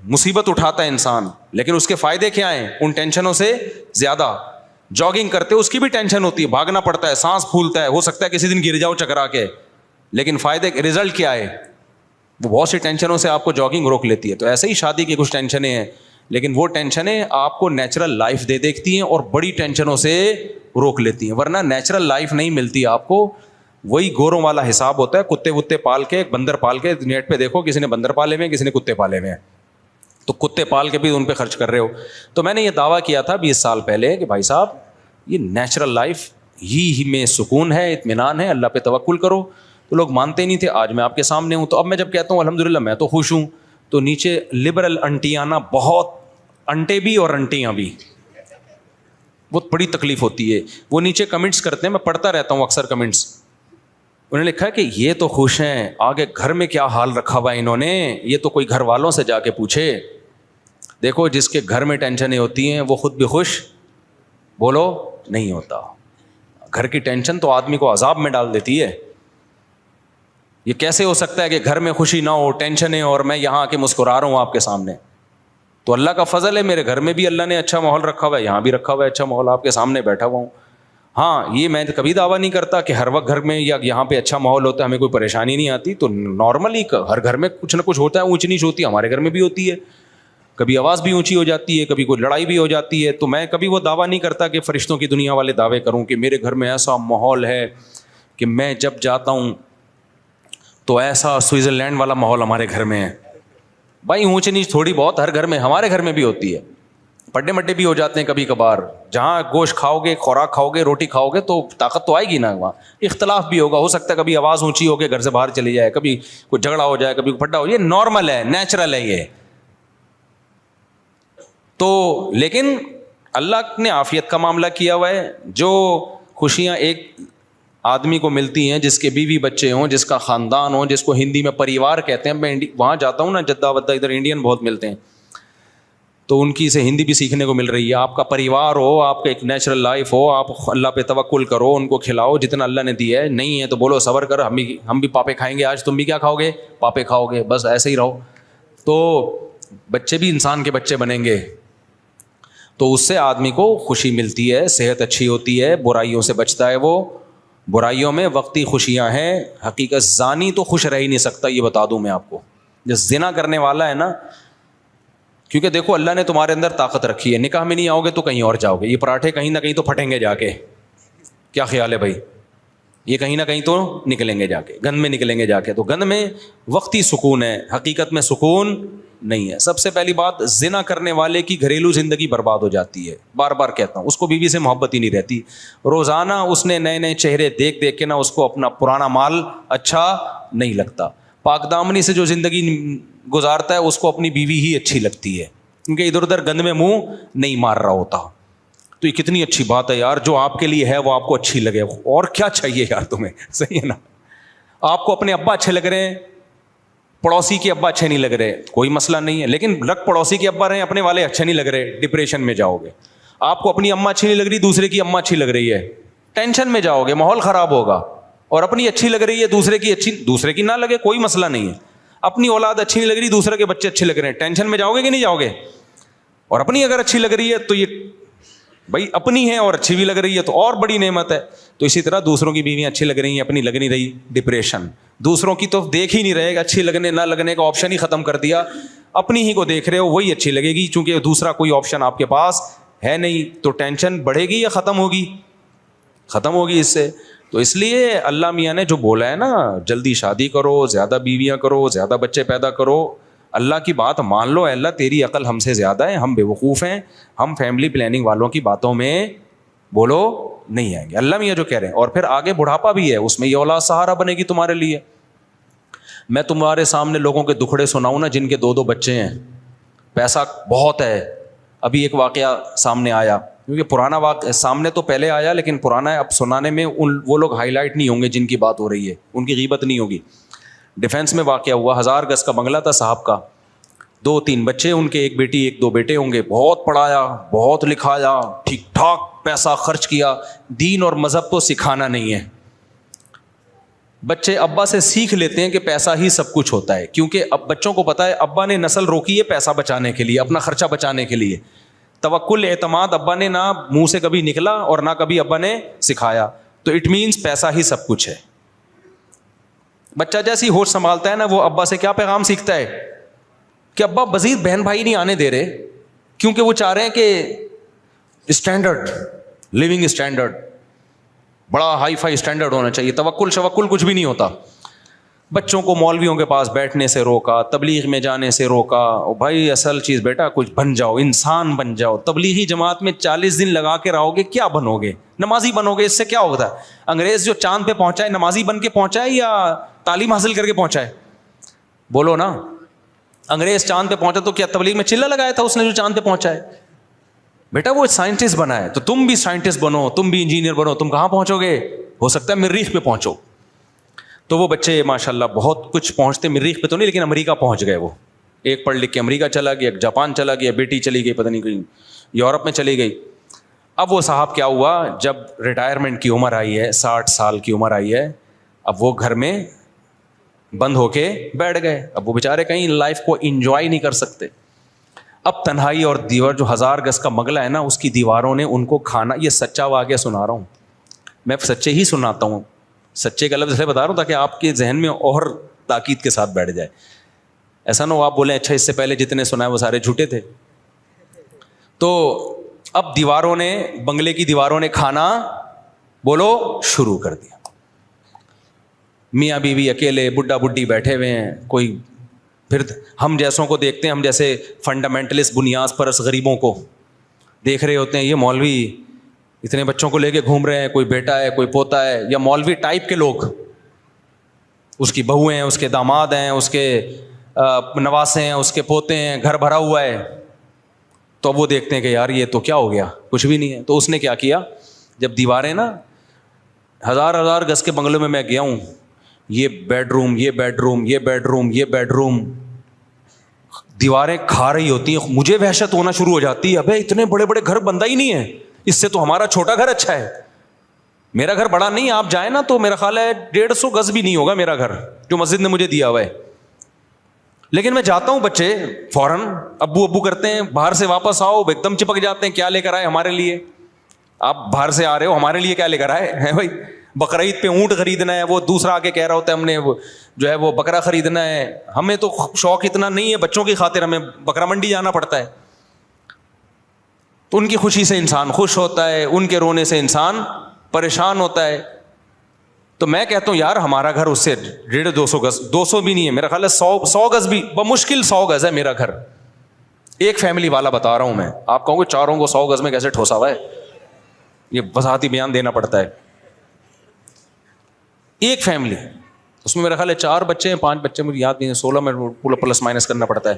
مصیبت اٹھاتا ہے انسان, لیکن اس کے فائدے کیا ہیں ان ٹینشنوں سے زیادہ. جاگنگ کرتے اس کی بھی ٹینشن ہوتی ہے, بھاگنا پڑتا ہے, سانس پھولتا ہے, ہو سکتا ہے کسی دن گر جاؤ چکرا کے, لیکن فائدے رزلٹ کیا ہے, وہ بہت سی ٹینشنوں سے آپ کو جاگنگ روک لیتی ہے. تو ایسے ہی شادی کی کچھ ٹینشنیں ہیں, لیکن وہ ٹینشنیں آپ کو نیچرل لائف دے دیتی ہیں اور بڑی ٹینشنوں سے روک لیتی ہیں, ورنہ نیچرل لائف نہیں ملتی آپ کو. وہی گوروں والا حساب ہوتا ہے, کتے وتے پال کے, بندر پال کے. نیٹ پہ دیکھو کسی نے بندر پالے ہوئے ہیں, کسی نے کتے پالے ہوئے ہیں, تو کتے پال کے بھی ان پہ خرچ کر رہے ہو. تو میں نے یہ دعویٰ کیا تھا 20 سال پہلے کہ بھائی صاحب یہ نیچرل لائف ہی میں سکون ہے, اطمینان ہے, اللہ پہ توکل کرو. تو لوگ مانتے نہیں تھے, آج میں آپ کے سامنے ہوں. تو اب میں جب کہتا ہوں الحمدللہ میں تو خوش ہوں, تو نیچے لبرل انٹیاں نا, بہت انٹے بھی اور انٹیاں بھی, بہت بڑی تکلیف ہوتی ہے. وہ نیچے کمنٹس کرتے ہیں, میں پڑھتا رہتا ہوں اکثر کمنٹس. انہوں نے لکھا ہے کہ یہ تو خوش ہیں, آگے گھر میں کیا حال رکھا ہوا ہے انہوں نے, یہ تو کوئی گھر والوں سے جا کے پوچھے. دیکھو جس کے گھر میں ٹینشنیں ہوتی ہیں وہ خود بھی خوش بولو نہیں ہوتا. گھر کی ٹینشن تو آدمی کو عذاب میں ڈال دیتی ہے. یہ کیسے ہو سکتا ہے کہ گھر میں خوشی نہ ہو, ٹینشنیں, اور میں یہاں آ کے مسکرا رہا ہوں آپ کے سامنے. تو اللہ کا فضل ہے, میرے گھر میں بھی اللہ نے اچھا ماحول رکھا ہوا ہے, یہاں بھی رکھا ہوا ہے اچھا ماحول, آپ کے سامنے بیٹھا ہوا ہوں. ہاں یہ میں کبھی دعویٰ نہیں کرتا کہ ہر وقت گھر میں یا یہاں پہ اچھا ماحول ہوتا ہے, ہمیں کوئی پریشانی نہیں آتی. تو نارملی ہر گھر میں کچھ نہ کچھ ہوتا ہے, اونچ نیچ ہوتی ہے, ہمارے گھر میں بھی ہوتی ہے. کبھی آواز بھی اونچی ہو جاتی ہے, کبھی کوئی لڑائی بھی ہو جاتی ہے. تو میں کبھی وہ دعویٰ نہیں کرتا کہ فرشتوں کی دنیا والے دعوے کروں کہ میرے گھر میں ایسا ماحول ہے کہ میں جب جاتا ہوں تو ایسا سوئٹزرلینڈ والا ماحول ہمارے گھر میں ہے. بھائی اونچ نیچ تھوڑی بہت ہر گھر میں, ہمارے گھر میں بھی ہوتی ہے. پڈے مڈے بھی ہو جاتے ہیں کبھی کبھار. جہاں گوشت کھاؤ گے, خوراک کھاؤ گے, روٹی کھاؤ گے تو طاقت تو آئے گی نا. وہاں اختلاف بھی ہوگا, ہو سکتا ہے کبھی آواز اونچی ہو کے گھر سے باہر چلی جائے, کبھی کوئی جھگڑا ہو جائے, کبھی پھڈا ہو, یہ نارمل ہے, نیچرل ہے یہ. تو لیکن اللہ نے عافیت کا معاملہ کیا ہوا ہے. جو خوشیاں ایک آدمی کو ملتی ہیں جس کے بیوی بچے ہوں, جس کا خاندان ہو, جس کو ہندی میں پریوار کہتے ہیں. میں وہاں جاتا ہوں نا جدہ ودہ, ادھر انڈین بہت ملتے ہیں, تو ان کی سے ہندی بھی سیکھنے کو مل رہی ہے. آپ کا پریوار ہو, آپ کا ایک نیچرل لائف ہو, آپ اللہ پہ توکل کرو, ان کو کھلاؤ جتنا اللہ نے دیا ہے. نہیں ہے تو بولو صبر کر, ہم بھی پاپے کھائیں گے آج, تم بھی کیا کھاؤ گے, پاپے کھاؤ گے, بس ایسے ہی رہو. تو بچے بھی انسان کے بچے بنیں گے, تو اس سے آدمی کو خوشی ملتی ہے, صحت اچھی ہوتی ہے, برائیوں سے بچتا ہے. وہ برائیوں میں وقتی خوشیاں ہیں, حقیقت زانی تو خوش رہ ہی نہیں سکتا, یہ بتا دوں میں آپ کو. جو زنا کرنے والا ہے نا, کیونکہ دیکھو اللہ نے تمہارے اندر طاقت رکھی ہے, نکاح میں نہیں آؤ گے تو کہیں اور جاؤ گے. یہ پراٹھے کہیں نہ کہیں تو پھٹیں گے جا کے, کیا خیال ہے بھائی, یہ کہیں نہ کہیں تو نکلیں گے جا کے, گند میں نکلیں گے جا کے. تو گند میں وقتی سکون ہے, حقیقت میں سکون نہیں ہے. سب سے پہلی بات, زنا کرنے والے کی گھریلو زندگی برباد ہو جاتی ہے. بار بار کہتا ہوں, اس کو بیوی سے محبت ہی نہیں رہتی. روزانہ اس نے نئے نئے چہرے دیکھ دیکھ کے نا اس کو اپنا پرانا مال اچھا نہیں لگتا. پاک دامنی سے جو زندگی گزارتا ہے اس کو اپنی بیوی ہی اچھی لگتی ہے, کیونکہ ادھر ادھر گند میں منہ نہیں مار رہا ہوتا. تو یہ کتنی اچھی بات ہے یار, جو آپ کے لیے ہے وہ آپ کو اچھی لگے, اور کیا چاہیے یار تمہیں, صحیح ہے نا. آپ کو اپنے ابا اچھے لگ رہے ہیں, پڑوسی کے ابا اچھے نہیں لگ رہے, کوئی مسئلہ نہیں ہے, لیکن لگ پڑوسی کے ابا رہے, اپنے والے اچھے نہیں لگ رہے, ڈپریشن میں جاؤ گے. آپ کو اپنی اماں اچھی نہیں لگ رہی, دوسرے کی اماں اچھی لگ رہی ہے, ٹینشن میں جاؤ گے, ماحول خراب ہوگا. اور اپنی اچھی لگ رہی ہے, دوسرے کی اچھی, دوسرے کی نہ لگے کوئی مسئلہ نہیں ہے. اپنی اولاد اچھی نہیں لگ رہی, دوسرے کے بچے اچھے لگ رہے ہیں, ٹینشن میں جاؤ گے کہ نہیں جاؤ گے. اور اپنی اگر اچھی لگ رہی ہے تو یہ بھائی اپنی ہے اور اچھی بھی لگ رہی ہے تو اور بڑی نعمت ہے. تو اسی طرح دوسروں کی بیویاں اچھی لگ رہی ہیں, اپنی لگ نہیں رہی, ڈپریشن. دوسروں کی تو دیکھ ہی نہیں رہے گا, اچھی لگنے نہ لگنے کا آپشن ہی ختم کر دیا, اپنی ہی کو دیکھ رہے ہو, وہی اچھی لگے گی, چونکہ دوسرا کوئی آپشن آپ کے پاس ہے نہیں. تو ٹینشن بڑھے گی یا ختم ہوگی, ختم ہوگی اس سے. تو اس لیے اللہ میاں نے جو بولا ہے نا, جلدی شادی کرو, زیادہ بیویاں کرو, زیادہ بچے پیدا کرو, اللہ کی بات مان لو. اللہ تیری عقل ہم سے زیادہ ہے, ہم بے وقوف ہیں, ہم فیملی پلاننگ والوں کی باتوں میں بولو نہیں آئیں گے. اللہ میاں جو کہہ رہے ہیں. اور پھر آگے بڑھاپا بھی ہے, اس میں یہ اولاد سہارا بنے گی تمہارے لیے. میں تمہارے سامنے لوگوں کے دکھڑے سناؤں نا جن کے 2 بچے ہیں, پیسہ بہت ہے. ابھی ایک واقعہ سامنے آیا, کیونکہ پرانا واقعہ سامنے تو پہلے آیا, لیکن پرانا ہے, اب سنانے میں وہ لوگ ہائی لائٹ نہیں ہوں گے جن کی بات ہو رہی ہے, ان کی غیبت نہیں ہوگی. ڈیفینس میں واقعہ ہوا, 1000 گز کا بنگلہ تھا صاحب کا, 2-3 بچے ان کے, ایک بیٹی 1-2 بیٹے ہوں گے. بہت پڑھایا, بہت لکھایا, ٹھیک ٹھاک پیسہ خرچ کیا. دین اور مذہب تو سکھانا نہیں ہے. بچے ابا سے سیکھ لیتے ہیں کہ پیسہ ہی سب کچھ ہوتا ہے, کیونکہ اب بچوں کو پتا ہے ابا نے نسل روکی ہے پیسہ بچانے کے لیے, اپنا خرچہ بچانے کے لیے. توکل اعتماد ابا نے نہ منہ سے کبھی نکلا اور نہ کبھی ابا نے سکھایا, تو اٹ مینس پیسہ ہی سب کچھ ہے. بچہ جیسی ہوش سنبھالتا ہے نا, وہ ابا سے کیا پیغام سیکھتا ہے کہ ابا مزید بہن بھائی نہیں آنے دے رہے, کیونکہ وہ چاہ رہے ہیں کہ اسٹینڈرڈ, لیونگ اسٹینڈرڈ بڑا ہائی فائی اسٹینڈرڈ ہونا چاہیے. توکل شوکل کچھ بھی نہیں ہوتا. بچوں کو مولویوں کے پاس بیٹھنے سے روکا, تبلیغ میں جانے سے روکا. او بھائی اصل چیز بیٹا کچھ بن جاؤ, انسان بن جاؤ. تبلیغی جماعت میں 40 دن لگا کے رہو گے, کیا بنو گے؟ نمازی بنو گے, اس سے کیا ہوتا ہے؟ انگریز جو چاند پہ پہنچا ہے نمازی بن کے پہنچا ہے یا تعلیم حاصل کر کے پہنچا ہے؟ بولو نا. انگریز چاند پہ پہنچا تو کیا تبلیغ میں چلا لگایا تھا اس نے جو چاند پہ پہنچا ہے؟ بیٹا وہ سائنٹسٹ بنا ہے, تو تم بھی سائنٹسٹ بنو, تم بھی انجینئر بنو. تم کہاں پہنچو گے؟ ہو سکتا ہے مریخ پہ پہنچو. تو وہ بچے ماشاءاللہ بہت کچھ پہنچتے, مریخ پہ تو نہیں لیکن امریکہ پہنچ گئے. وہ ایک پڑھ لکھ کے امریکہ چلا گیا, ایک جاپان چلا گیا, بیٹی چلی گئی پتہ نہیں کہیں یورپ میں چلی گئی. اب وہ صاحب کیا ہوا, جب ریٹائرمنٹ کی عمر آئی ہے, 60 سال کی عمر آئی ہے, اب وہ گھر میں بند ہو کے بیٹھ گئے. اب وہ بیچارے کہیں لائف کو انجوائے نہیں کر سکتے. اب تنہائی اور دیوار, جو 1000 گز کا بنگلہ ہے نا, اس کی دیواروں نے ان کو کھانا, یہ سچا واقعہ سنا رہا ہوں میں, سچے ہی سناتا ہوں, سچے کا لفظ بتا رہا ہوں تاکہ آپ کے ذہن میں اور تاکید کے ساتھ بیٹھ جائے. ایسا نہ ہو آپ بولیں اچھا اس سے پہلے جتنے سنا ہے وہ سارے جھوٹے تھے. تو اب دیواروں نے, بنگلے کی دیواروں نے کھانا بولو شروع کر دیا. میاں بیوی اکیلے, بڈھا بڈھی بیٹھے ہوئے ہیں. کوئی پھر ہم جیسوں کو دیکھتے ہیں, ہم جیسے فنڈامنٹلسٹ بنیاد پرست غریبوں کو دیکھ رہے ہوتے ہیں, یہ مولوی اتنے بچوں کو لے کے گھوم رہے ہیں, کوئی بیٹا ہے کوئی پوتا ہے, یا مولوی ٹائپ کے لوگ, اس کی بہویں ہیں, اس کے داماد ہیں, اس کے نواسے ہیں, اس کے پوتے ہیں, گھر بھرا ہوا ہے. تو اب وہ دیکھتے ہیں کہ یار یہ تو کیا ہو گیا, کچھ بھی نہیں ہے. تو اس نے کیا کیا, جب دیواریں نا 1000 گز کے بنگلوں میں گیا ہوں, یہ بیڈ روم, یہ بیڈ روم, یہ بیڈ روم, یہ بیڈ روم, دیواریں کھا رہی ہوتی ہیں. مجھے وحشت ہونا شروع ہو جاتی ہے, ابے اتنے بڑے بڑے گھر بندہ ہی نہیں ہے, اس سے تو ہمارا چھوٹا گھر اچھا ہے. میرا گھر بڑا نہیں, آپ جائیں نا تو میرا خیال ہے 150 گز بھی نہیں ہوگا میرا گھر جو مسجد نے مجھے دیا ہوا ہے. لیکن میں جاتا ہوں, بچے فوراً ابو ابو کرتے ہیں, باہر سے واپس آؤ ایک دم چپک جاتے ہیں, کیا لے کر آئے ہمارے لیے؟ آپ باہر سے آ رہے ہو, ہمارے لیے کیا لے کر آئے ہیں بھائی؟ بقرعید پہ اونٹ خریدنا ہے, وہ دوسرا آ کے کہہ رہا ہوتا ہے ہم نے جو ہے وہ بکرا خریدنا ہے. ہمیں تو شوق اتنا نہیں ہے, بچوں کی خاطر ہمیں بکرا منڈی جانا پڑتا ہے. تو ان کی خوشی سے انسان خوش ہوتا ہے, ان کے رونے سے انسان پریشان ہوتا ہے. تو میں کہتا ہوں یار ہمارا گھر اس سے 150-200 گز, 200 بھی نہیں ہے میرا خیال ہے, 100 گز بھی بمشکل 100 گز ہے میرا گھر. ایک فیملی والا بتا رہا ہوں میں, آپ کہوں گے چاروں کو 100 گز میں کیسے ٹھوسا ہوا ہے, یہ وضاحتی بیان دینا پڑتا ہے. ایک فیملی, اس میں میرا خیال ہے 4 بچے ہیں, 5 بچے مجھے یاد نہیں ہے, 16 میں پورا پلس مائنس کرنا پڑتا ہے.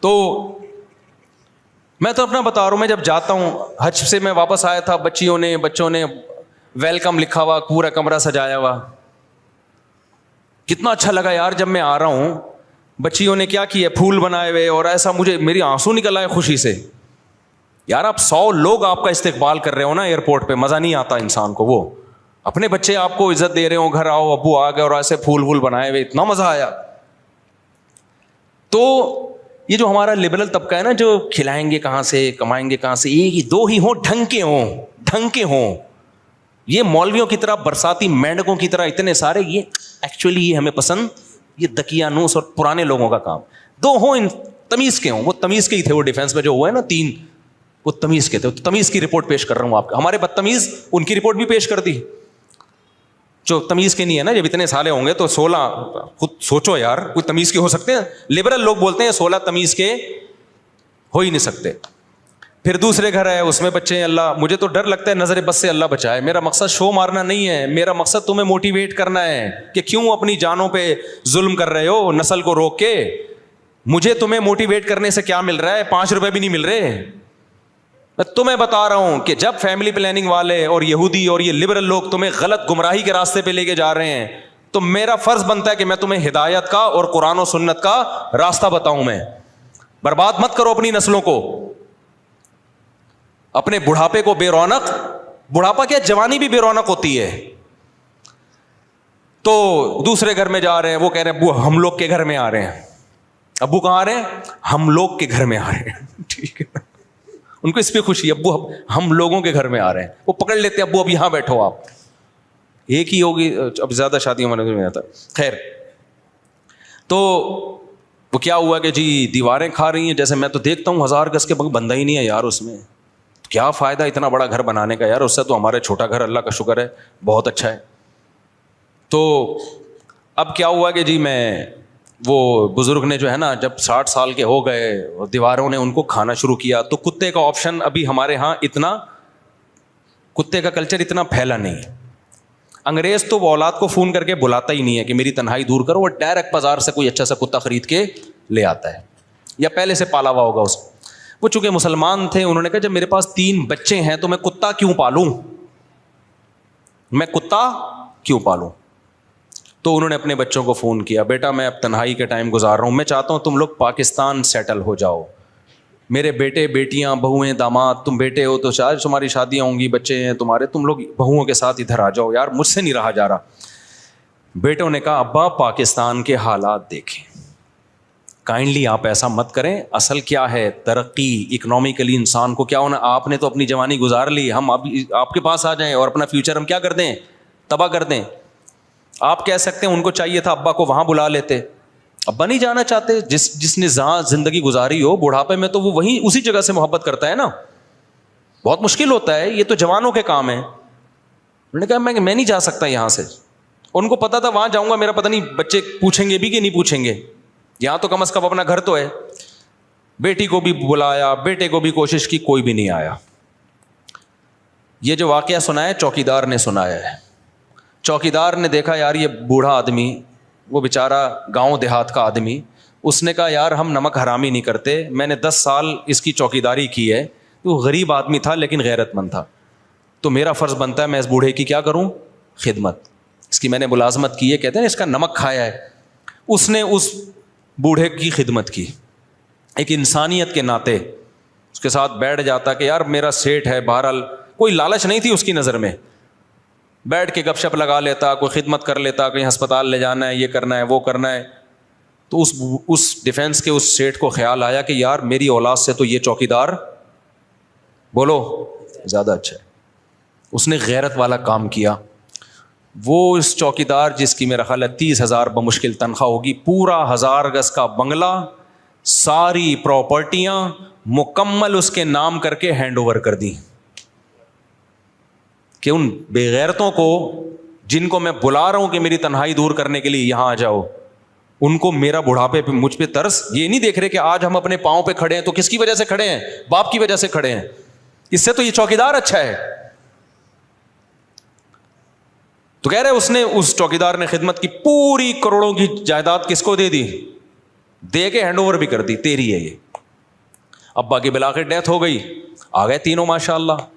تو میں تو اپنا بتا رہا ہوں, میں جب جاتا ہوں حج سے میں واپس آیا تھا, بچوں نے ویلکم لکھا ہوا, پورا کمرہ سجایا ہوا, کتنا اچھا لگا یار. جب میں آ رہا ہوں بچیوں نے کیا کیا, پھول بنائے ہوئے, اور ایسا مجھے میری آنسو نکل آئے خوشی سے. یار آپ 100 لوگ آپ کا استقبال کر رہے ہو نا ایئرپورٹ پہ, مزہ نہیں آتا انسان کو. وہ اپنے بچے آپ کو عزت دے رہے ہو, گھر آؤ ابو آ گئے, اور ایسے پھول وول بنائے ہوئے, اتنا مزہ آیا. تو یہ جو ہمارا لبرل طبقہ ہے نا, جو کھلائیں گے کہاں سے, کمائیں گے کہاں سے, ایک ہی 2 ہی ہوں, ڈھنگ کے ہوں. یہ مولویوں کی طرح, برساتی مینڈکوں کی طرح اتنے سارے, یہ ایکچولی یہ ہمیں پسند, یہ دقیانوس اور پرانے لوگوں کا کام. 2 ہوں تمیز کے ہوں. وہ تمیز کے ہی تھے, وہ ڈیفینس میں جو ہوا ہے نا 3, وہ تمیز کے تھے. تمیز کی رپورٹ پیش کر رہا ہوں آپ کو. ہمارے بدتمیز ان کی رپورٹ بھی پیش کر دی جو تمیز کے نہیں ہے نا. جب اتنے سالے ہوں گے تو 16, خود سوچو یار, کوئی تمیز کے ہو سکتے ہیں؟ لبرل لوگ بولتے ہیں 16 تمیز کے ہو ہی نہیں سکتے. پھر دوسرے گھر ہے, اس میں بچے ہیں. اللہ, مجھے تو ڈر لگتا ہے نظر بد سے, اللہ بچائے. میرا مقصد شو مارنا نہیں ہے, میرا مقصد تمہیں موٹیویٹ کرنا ہے کہ کیوں اپنی جانوں پہ ظلم کر رہے ہو نسل کو روک کے. مجھے تمہیں موٹیویٹ کرنے سے کیا مل رہا ہے, 5 روپے بھی نہیں مل رہے. میں تمہیں بتا رہا ہوں کہ جب فیملی پلاننگ والے اور یہودی اور یہ لبرل لوگ تمہیں غلط گمراہی کے راستے پہ لے کے جا رہے ہیں, تو میرا فرض بنتا ہے کہ میں تمہیں ہدایت کا اور قرآن و سنت کا راستہ بتاؤں. میں برباد مت کرو اپنی نسلوں کو, اپنے بڑھاپے کو بے رونق. بڑھاپا کیا, جوانی بھی بے رونق ہوتی ہے. تو دوسرے گھر میں جا رہے ہیں, وہ کہہ رہے ہیں ابو ہم لوگ کے گھر میں آ رہے ہیں. ابو کہاں آ رہے ہیں؟ ہم لوگ کے گھر میں آ رہے ہیں. ٹھیک ہے, ان کو اس پہ خوشی, ابو ہم لوگوں کے گھر میں آ رہے ہیں. وہ پکڑ لیتے ابو اب یہاں بیٹھو آپ, ایک ہی ہوگی, اب زیادہ شادیوں میں آتا. خیر, تو وہ کیا ہوا کہ جی دیواریں کھا رہی ہیں, جیسے میں تو دیکھتا ہوں 1000 گز کے بندہ ہی نہیں ہے یار اس میں, کیا فائدہ اتنا بڑا گھر بنانے کا یار, اس سے تو ہمارے چھوٹا گھر اللہ کا شکر ہے بہت اچھا ہے. تو اب کیا ہوا کہ جی میں وہ بزرگ نے جو ہے نا جب 60 سال کے ہو گئے, دیواروں نے ان کو کھانا شروع کیا, تو کتے کا آپشن ابھی ہمارے ہاں اتنا, کتے کا کلچر اتنا پھیلا نہیں ہے. انگریز تو وہ اولاد کو فون کر کے بلاتا ہی نہیں ہے کہ میری تنہائی دور کرو, وہ ڈائریکٹ بازار سے کوئی اچھا سا کتا خرید کے لے آتا ہے, یا پہلے سے پالا ہوا ہوگا اس. وہ چونکہ مسلمان تھے, انہوں نے کہا جب میرے پاس 3 بچے ہیں تو میں کتا کیوں پالوں, میں کتا کیوں پالوں. تو انہوں نے اپنے بچوں کو فون کیا, بیٹا میں اب تنہائی کے ٹائم گزار رہا ہوں, میں چاہتا ہوں تم لوگ پاکستان سیٹل ہو جاؤ, میرے بیٹے بیٹیاں بہویں داماد, تم بیٹے ہو تو شاید تمہاری شادیاں ہوں گی, بچے ہیں تمہارے, تم لوگ بہوؤں کے ساتھ ادھر آ جاؤ, یار مجھ سے نہیں رہا جا رہا. بیٹوں نے کہا ابا پاکستان کے حالات دیکھیں, کائنڈلی آپ ایسا مت کریں, اصل کیا ہے ترقی اکنامکلی انسان کو کیا ہونا, آپ نے تو اپنی جوانی گزار لی, ہم اب آپ کے پاس آ جائیں اور اپنا فیوچر ہم کیا کر دیں, تباہ کر دیں. آپ کہہ سکتے ہیں ان کو چاہیے تھا ابا کو وہاں بلا لیتے, ابا نہیں جانا چاہتے, جس نے جہاں زندگی گزاری ہو بڑھاپے میں تو وہ وہیں اسی جگہ سے محبت کرتا ہے نا, بہت مشکل ہوتا ہے, یہ تو جوانوں کے کام ہے. انہوں نے کہا میں نہیں جا سکتا یہاں سے. ان کو پتا تھا وہاں جاؤں گا میرا پتہ نہیں بچے پوچھیں گے بھی کہ نہیں پوچھیں گے, یہاں تو کم از کم اپنا گھر تو ہے. بیٹی کو بھی بلایا, بیٹے کو بھی کوشش کی, کوئی بھی نہیں آیا. یہ جو واقعہ سنا ہے چوکیدار نے سنایا ہے. چوکیدار نے دیکھا یار یہ بوڑھا آدمی, وہ بیچارہ گاؤں دیہات کا آدمی, اس نے کہا یار ہم نمک حرامی نہیں کرتے, میں نے 10 سال اس کی چوکیداری کی ہے, وہ غریب آدمی تھا لیکن غیرت مند تھا, تو میرا فرض بنتا ہے میں اس بوڑھے کی کیا کروں, خدمت, اس کی میں نے ملازمت کی ہے, کہتے ہیں اس کا نمک کھایا ہے. اس نے اس بوڑھے کی خدمت کی, ایک انسانیت کے ناطے اس کے ساتھ بیٹھ جاتا کہ یار میرا سیٹ ہے, بہرحال کوئی لالچ نہیں تھی اس کی نظر میں, بیٹھ کے گپ شپ لگا لیتا, کوئی خدمت کر لیتا, کہیں ہسپتال لے جانا ہے, یہ کرنا ہے, وہ کرنا ہے. تو اس ڈیفینس کے اس سیٹ کو خیال آیا کہ یار میری اولاد سے تو یہ چوکیدار بولو زیادہ اچھا ہے. اس نے غیرت والا کام کیا. وہ اس چوکیدار جس کی میرا خیال ہے 30,000 بمشکل تنخواہ ہوگی, پورا 1000 گز کا بنگلہ, ساری پراپرٹیاں مکمل اس کے نام کر کے ہینڈ اوور کر دی کہ ان بے غیرتوں کو جن کو میں بلا رہا ہوں کہ میری تنہائی دور کرنے کے لیے یہاں آ جاؤ, ان کو میرا بڑھاپے پہ مجھ پہ ترس, یہ نہیں دیکھ رہے کہ آج ہم اپنے پاؤں پہ کھڑے ہیں تو کس کی وجہ سے کھڑے ہیں, باپ کی وجہ سے کھڑے ہیں, اس سے تو یہ چوکیدار اچھا ہے. تو کہہ رہے اس نے, اس چوکیدار نے خدمت کی, پوری کروڑوں کی جائیداد کس کو دے دی, دے کے ہینڈ اوور بھی کر دی, تیری ہے یہ. ابا کی بلاخر ڈیتھ ہو گئی, آ گئے تینوں ماشاء اللہ,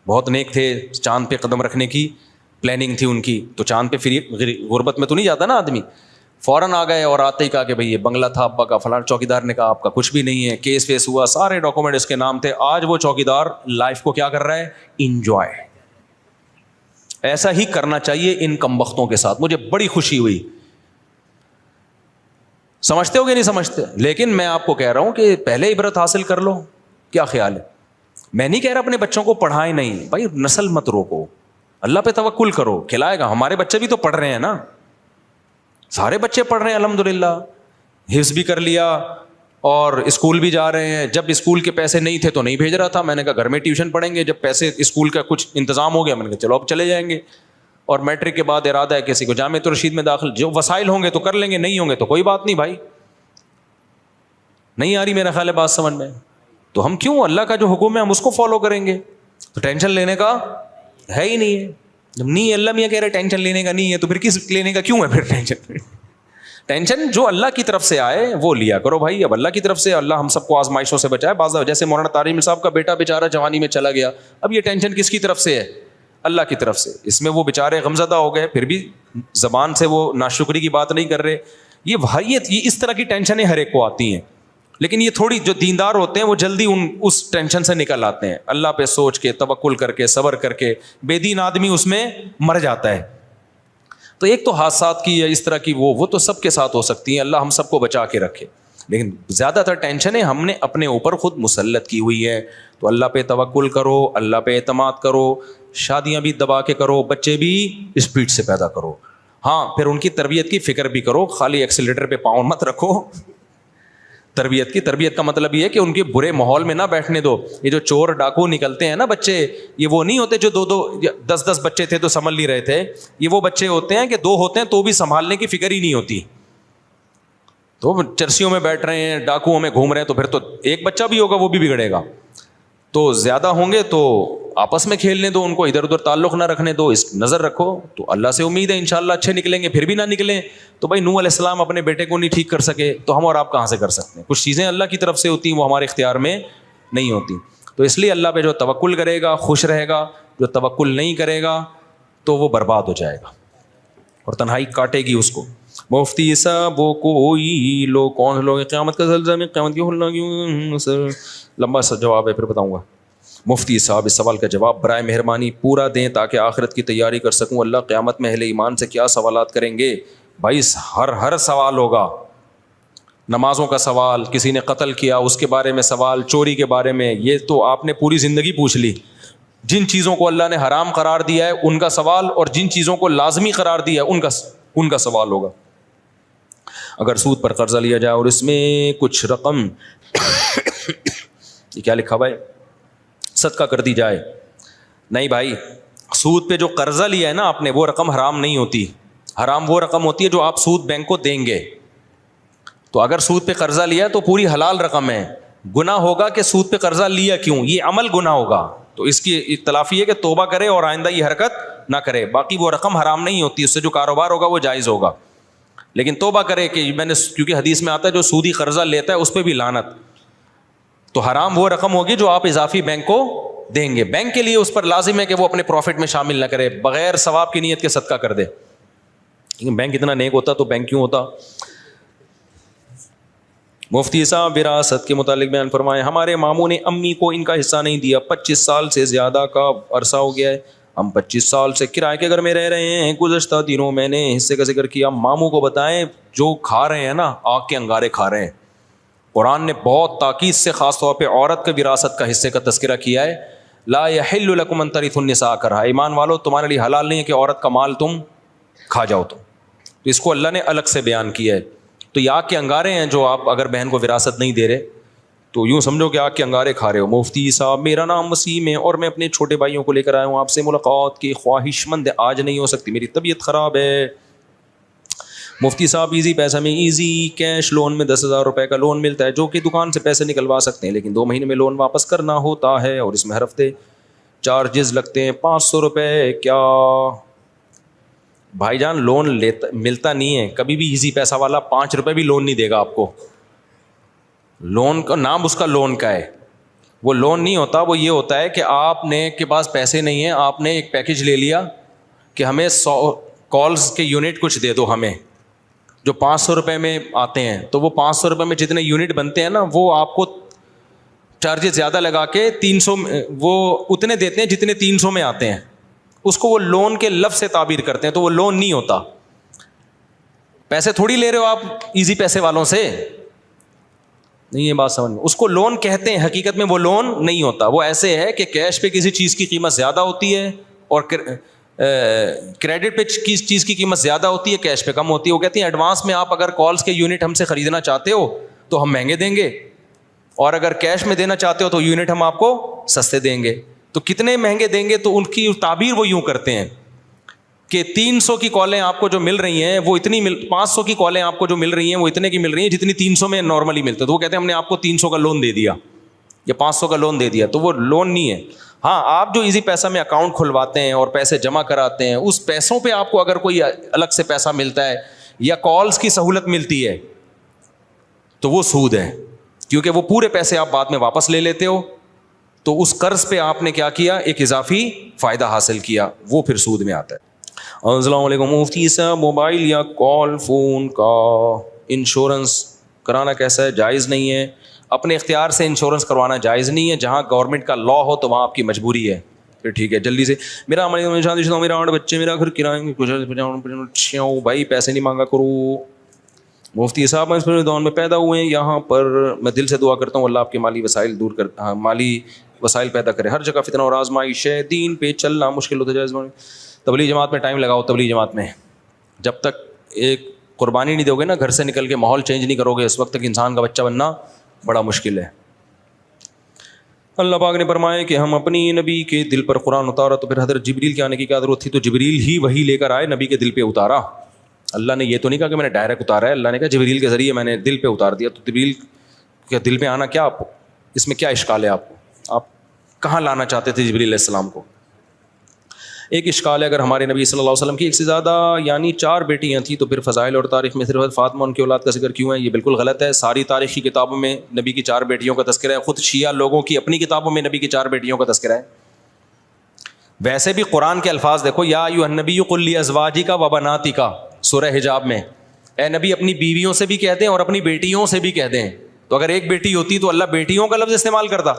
بہت نیک تھے, چاند پہ قدم رکھنے کی پلاننگ تھی ان کی, تو چاند پہ پھر غربت میں تو نہیں جاتا نا آدمی, فوراً آ گئے اور آتے ہی کہا کہ بھائی یہ بنگلہ تھا ابا کا فلاں. چوکیدار نے کہا آپ کا کچھ بھی نہیں ہے, کیس ویس ہوا, سارے ڈاکومنٹ اس کے نام تھے. آج وہ چوکیدار لائف کو کیا کر رہا ہے, انجوائے. ایسا ہی کرنا چاہیے ان کمبختوں کے ساتھ. مجھے بڑی خوشی ہوئی, سمجھتے ہو کہ نہیں سمجھتے, لیکن میں آپ کو کہہ رہا ہوں کہ پہلے عبرت حاصل کر لو. کیا خیال ہے؟ میں نہیں کہہ رہا اپنے بچوں کو پڑھائیں نہیں, بھائی نسل مت روکو, اللہ پہ توکل کرو, کھلائے گا. ہمارے بچے بھی تو پڑھ رہے ہیں نا, سارے بچے پڑھ رہے ہیں الحمدللہ, حفظ بھی کر لیا اور اسکول بھی جا رہے ہیں. جب اسکول کے پیسے نہیں تھے تو نہیں بھیج رہا تھا, میں نے کہا گھر میں ٹیوشن پڑھیں گے. جب پیسے اسکول کا کچھ انتظام ہو گیا, میں نے کہا چلو اب چلے جائیں گے. اور میٹرک کے بعد ارادہ ہے کسی کو جامعۃ الرشید میں داخل, جو وسائل ہوں گے تو کر لیں گے, نہیں ہوں گے تو کوئی بات نہیں. بھائی نہیں آ رہی میرا خیال ہے بات سمجھ میں, تو ہم کیوں, اللہ کا جو حکم ہے ہم اس کو فالو کریں گے, تو ٹینشن لینے کا ہے ہی نہیں ہے. جب نہیں اللہ میاں کہہ رہے ٹینشن لینے کا نہیں ہے, تو پھر کس لینے کا کیوں ہے پھر ٹینشن. ٹینشن جو اللہ کی طرف سے آئے وہ لیا کرو بھائی. اب اللہ کی طرف سے اللہ ہم سب کو آزمائشوں سے بچائے. بعض جیسے مولانا طارق صاحب کا بیٹا بیچارہ جوانی میں چلا گیا, اب یہ ٹینشن کس کی طرف سے ہے, اللہ کی طرف سے. اس میں وہ بیچارے غمزدہ ہو گئے, پھر بھی زبان سے وہ ناشکری کی بات نہیں کر رہے. یہ اس طرح کی ٹینشنیں ہر ایک کو آتی ہیں, لیکن یہ تھوڑی جو دیندار ہوتے ہیں وہ جلدی اس ٹینشن سے نکل آتے ہیں. اللہ پہ سوچ کے, توکل کر کے, صبر کر کے. بے دین آدمی اس میں مر جاتا ہے. تو ایک تو حادثات کی یا اس طرح کی وہ تو سب کے ساتھ ہو سکتی ہیں, اللہ ہم سب کو بچا کے رکھے, لیکن زیادہ تر ٹینشنیں ہم نے اپنے اوپر خود مسلط کی ہوئی ہے. تو اللہ پہ توکل کرو, اللہ پہ اعتماد کرو, شادیاں بھی دبا کے کرو, بچے بھی اسپیڈ سے پیدا کرو. ہاں پھر ان کی تربیت کی فکر بھی کرو, خالی ایکسیلیٹر پہ پاؤں مت رکھو. تربیت کا مطلب یہ ہے کہ ان کے برے ماحول میں نہ بیٹھنے دو. یہ جو چور ڈاکو نکلتے ہیں نا بچے, یہ وہ نہیں ہوتے جو 2-10 بچے تھے تو سنبھل نہیں رہے تھے. یہ وہ بچے ہوتے ہیں کہ 2 ہوتے ہیں تو بھی سنبھالنے کی فکر ہی نہیں ہوتی, تو چرسیوں میں بیٹھ رہے ہیں, ڈاکوؤں میں گھوم رہے ہیں, تو پھر تو ایک بچہ بھی ہوگا وہ بھی بگڑے گا. تو زیادہ ہوں گے تو آپس میں کھیلنے دو, ان کو ادھر ادھر تعلق نہ رکھنے دو, اس نظر رکھو. تو اللہ سے امید ہے انشاءاللہ اچھے نکلیں گے. پھر بھی نہ نکلیں تو بھائی نوح علیہ السلام اپنے بیٹے کو نہیں ٹھیک کر سکے, تو ہم اور آپ کہاں سے کر سکتے ہیں؟ کچھ چیزیں اللہ کی طرف سے ہوتی ہیں, وہ ہمارے اختیار میں نہیں ہوتی. تو اس لیے اللہ پہ جو توکل کرے گا خوش رہے گا, جو توکل نہیں کرے گا تو وہ برباد ہو جائے گا اور تنہائی کاٹے گی اس کو. مفتی صاحب وہ کوئی لوگ کون سے لوگ ہیں قیامت کا زلزلہ میں قیامت کی ہلنا کیوں؟ لمبا سا جواب ہے, پھر بتاؤں گا. مفتی صاحب اس سوال کا جواب برائے مہربانی پورا دیں تاکہ آخرت کی تیاری کر سکوں. اللہ قیامت میں اہل ایمان سے کیا سوالات کریں گے؟ بھائی ہر سوال ہوگا. نمازوں کا سوال, کسی نے قتل کیا اس کے بارے میں سوال, چوری کے بارے میں, یہ تو آپ نے پوری زندگی پوچھ لی. جن چیزوں کو اللہ نے حرام قرار دیا ہے ان کا سوال, اور جن چیزوں کو لازمی قرار دیا ہے ان کا سوال ہوگا. اگر سود پر قرضہ لیا جائے اور اس میں کچھ رقم یہ کیا لکھا بھائی, صدقہ کر دی جائے. نہیں بھائی, سود پہ جو قرضہ لیا ہے نا آپ نے وہ رقم حرام نہیں ہوتی. حرام وہ رقم ہوتی ہے جو آپ سود بینک کو دیں گے. تو اگر سود پہ قرضہ لیا تو پوری حلال رقم ہے. گناہ ہوگا کہ سود پہ قرضہ لیا کیوں, یہ عمل گناہ ہوگا. تو اس کی اختلاف یہ ہے کہ توبہ کرے اور آئندہ یہ حرکت نہ کرے. باقی وہ رقم حرام نہیں ہوتی, اس سے جو کاروبار ہوگا وہ جائز ہوگا. لیکن توبہ کرے کہ میں نے, کیونکہ حدیث میں آتا ہے جو سودی قرضہ لیتا ہے اس پہ بھی لعنت. تو حرام وہ رقم ہوگی جو آپ اضافی بینک کو دیں گے. بینک کے لیے اس پر لازم ہے کہ وہ اپنے پروفٹ میں شامل نہ کرے, بغیر ثواب کی نیت کے صدقہ کر دے. بینک اتنا نیک ہوتا تو بینک کیوں ہوتا. مفتی صاحب وراثت کے متعلق بیان فرمائیں. ہمارے ماموں نے امی کو ان کا حصہ نہیں دیا, 25 سال سے زیادہ کا عرصہ ہو گیا ہے. ہم 25 سال سے کرائے کے گھر میں رہ رہے ہیں. گزشتہ دنوں میں نے حصے کا ذکر کیا. ماموں کو بتائیں جو کھا رہے ہیں نا, آگ کے انگارے کھا رہے ہیں. قرآن نے بہت تاکید سے خاص طور پہ عورت کے وراثت کا حصے کا تذکرہ کیا ہے. لا یحل لکم ان ترثوا النساء کرہا, ایمان والو تمہارے لیے حلال نہیں ہے کہ عورت کا مال تم کھا جاؤ. تو اس کو اللہ نے الگ سے بیان کیا ہے. تو یہ آگ کے انگارے ہیں جو آپ اگر بہن کو وراثت نہیں دے رہے تو یوں سمجھو کہ آگ کے انگارے کھا رہے ہو. مفتی صاحب میرا نام وسیم ہے اور میں اپنے چھوٹے بھائیوں کو لے کر آیا ہوں. آپ سے ملاقات کی خواہش مند آج نہیں ہو سکتی, میری طبیعت خراب ہے. مفتی صاحب ایزی پیسہ میں ایزی کیش لون میں 10,000 روپے کا لون ملتا ہے جو کہ دکان سے پیسے نکلوا سکتے ہیں, لیکن 2 مہینے میں لون واپس کرنا ہوتا ہے اور اس میں ہر ہفتے چارجز لگتے ہیں 500 روپے. کیا بھائی جان لون ملتا نہیں ہے کبھی بھی. ایزی پیسہ والا 5 روپے بھی لون نہیں دے گا آپ کو. لون کا نام اس کا لون کا ہے, وہ لون نہیں ہوتا. وہ یہ ہوتا ہے کہ آپ نے کے پاس پیسے نہیں ہیں, آپ نے ایک پیکج لے لیا کہ ہمیں 100 کالز کے یونٹ کچھ دے دو ہمیں, جو 500 روپے میں آتے ہیں. تو وہ 500 روپے میں جتنے یونٹ بنتے ہیں نا وہ آپ کو چارجز زیادہ لگا کے 300 وہ اتنے دیتے ہیں جتنے 300 میں آتے ہیں. اس کو وہ لون کے لفظ سے تعبیر کرتے ہیں, تو وہ لون نہیں ہوتا. پیسے تھوڑی لے رہے ہو آپ ایزی پیسے والوں سے, نہیں یہ بات سمجھ میں. اس کو لون کہتے ہیں, حقیقت میں وہ لون نہیں ہوتا. وہ ایسے ہے کہ کیش پہ کسی چیز کی قیمت زیادہ ہوتی ہے اور کریڈٹ پہ کس چیز کی قیمت زیادہ ہوتی ہے, کیش پہ کم ہوتی ہے. وہ کہتے ہیں ایڈوانس میں آپ اگر کالز کے یونٹ ہم سے خریدنا چاہتے ہو تو ہم مہنگے دیں گے, اور اگر کیش میں دینا چاہتے ہو تو یونٹ ہم آپ کو سستے دیں گے. تو کتنے مہنگے دیں گے, تو ان کی تعبیر وہ یوں کرتے ہیں کہ 300 کی کالیں آپ کو جو مل رہی ہیں وہ اتنی 500 کی کالیں آپ کو جو مل رہی ہیں وہ اتنے کی مل رہی ہیں جتنی 300 میں نارملی ملتے. تو وہ کہتے ہیں ہم نے آپ کو 300 کا لون دے دیا یا 500 کا لون دے دیا. تو وہ لون نہیں ہے. ہاں آپ جو ایزی پیسہ میں اکاؤنٹ کھلواتے ہیں اور پیسے جمع کراتے ہیں, اس پیسوں پہ آپ کو اگر کوئی الگ سے پیسہ ملتا ہے یا کالز کی سہولت ملتی ہے تو وہ سود ہے, کیونکہ وہ پورے پیسے آپ بعد میں واپس لے لیتے ہو. تو اس قرض پہ آپ نے کیا کیا, ایک اضافی فائدہ حاصل کیا, وہ پھر سود میں آتا ہے. السلام علیکم مفتی صاحب, موبائل یا کال فون کا انشورنس کرانا کیسا ہے؟ جائز نہیں ہے. اپنے اختیار سے انشورنس کروانا جائز نہیں ہے. جہاں گورنمنٹ کا لا ہو تو وہاں آپ کی مجبوری ہے. پھر ٹھیک ہے جلدی سے میرا ہماری شادی شدہ میرا 8 بچے میرا گھر کرائیں کچھ بھائی پیسے نہیں مانگا کرو. مفتی صاحب میں اس دور میں پیدا ہوئے ہیں یہاں پر, میں دل سے دعا کرتا ہوں اللہ آپ کے مالی وسائل دور کر, مالی وسائل پیدا کرے. ہر جگہ فتنہ اور آزمائش ہے, دین پہ چلنا مشکل ہوتا ہے. تبلیغ جماعت میں ٹائم لگاؤ, تبلیغ جماعت میں جب تک ایک قربانی نہیں دو گے نا, گھر سے نکل کے ماحول چینج نہیں کرو گے, اس وقت تک انسان کا بچہ بننا بڑا مشکل ہے. اللہ پاک نے فرمایا کہ ہم اپنی نبی کے دل پر قرآن اتارا تو پھر حضرت جبریل کے آنے کی کیا ضرورت تھی, تو جبریل ہی وہی لے کر آئے نبی کے دل پہ اتارا. اللہ نے یہ تو نہیں کہا کہ میں نے ڈائریکٹ اتارا ہے, اللہ نے کہا جبریل کے ذریعے میں نے دل پہ اتار دیا. تو جبریل کے دل پہ آنا کیا, آپ اس میں کیا اشکال ہے, آپ کو آپ کہاں لانا چاہتے تھے جبریل علیہ السلام کو؟ ایک اشکال ہے, اگر ہمارے نبی صلی اللہ علیہ وسلم کی ایک سے زیادہ یعنی 4 بیٹیاں تھیں تو پھر فضائل اور تاریخ میں صرف فاطمہ ان کی اولاد کا ذکر کیوں ہے؟ یہ بالکل غلط ہے. ساری تاریخی کتابوں میں نبی کی 4 بیٹیوں کا تذکرہ ہے, خود شیعہ لوگوں کی اپنی کتابوں میں نبی کی 4 بیٹیوں کا تذکرہ ہے. ویسے بھی قرآن کے الفاظ دیکھو, یا ایھا النبی قل لازواجک و بناتک, سورہ حجاب میں اے نبی اپنی بیویوں سے بھی کہتے ہیں اور اپنی بیٹیوں سے بھی کہتے ہیں. تو اگر ایک بیٹی ہوتی تو اللہ بیٹیوں کا لفظ استعمال کرتا,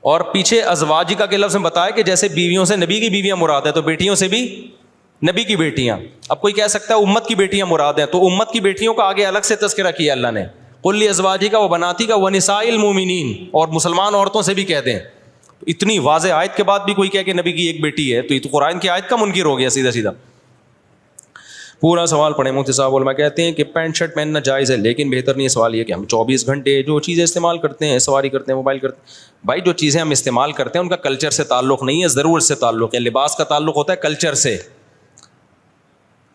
اور پیچھے ازواجکا کے لفظ میں بتایا کہ جیسے بیویوں سے نبی کی بیویاں مراد ہے تو بیٹیوں سے بھی نبی کی بیٹیاں. اب کوئی کہہ سکتا ہے امت کی بیٹیاں مراد ہیں, تو امت کی بیٹیوں کا آگے الگ سے تذکرہ کیا اللہ نے, قل لازواجک و بناتک و نساء المؤمنین, اور مسلمان عورتوں سے بھی کہتے ہیں. اتنی واضح آیت کے بعد بھی کوئی کہے کہ نبی کی ایک بیٹی ہے, تو یہ تو قرآن کی آیت کا منکر ہو گیا سیدھا سیدھا. پورا سوال پڑھیں. مفتی صاحب علماء کہتے ہیں کہ پینٹ شرٹ پہننا جائز ہے, لیکن بہتر نہیں. سوال یہ کہ ہم 24 گھنٹے جو چیزیں استعمال کرتے ہیں, سواری کرتے ہیں, موبائل کرتے ہیں, بھائی جو چیزیں ہم استعمال کرتے ہیں ان کا کلچر سے تعلق نہیں ہے, ضرورت سے تعلق ہے. لباس کا تعلق ہوتا ہے کلچر سے,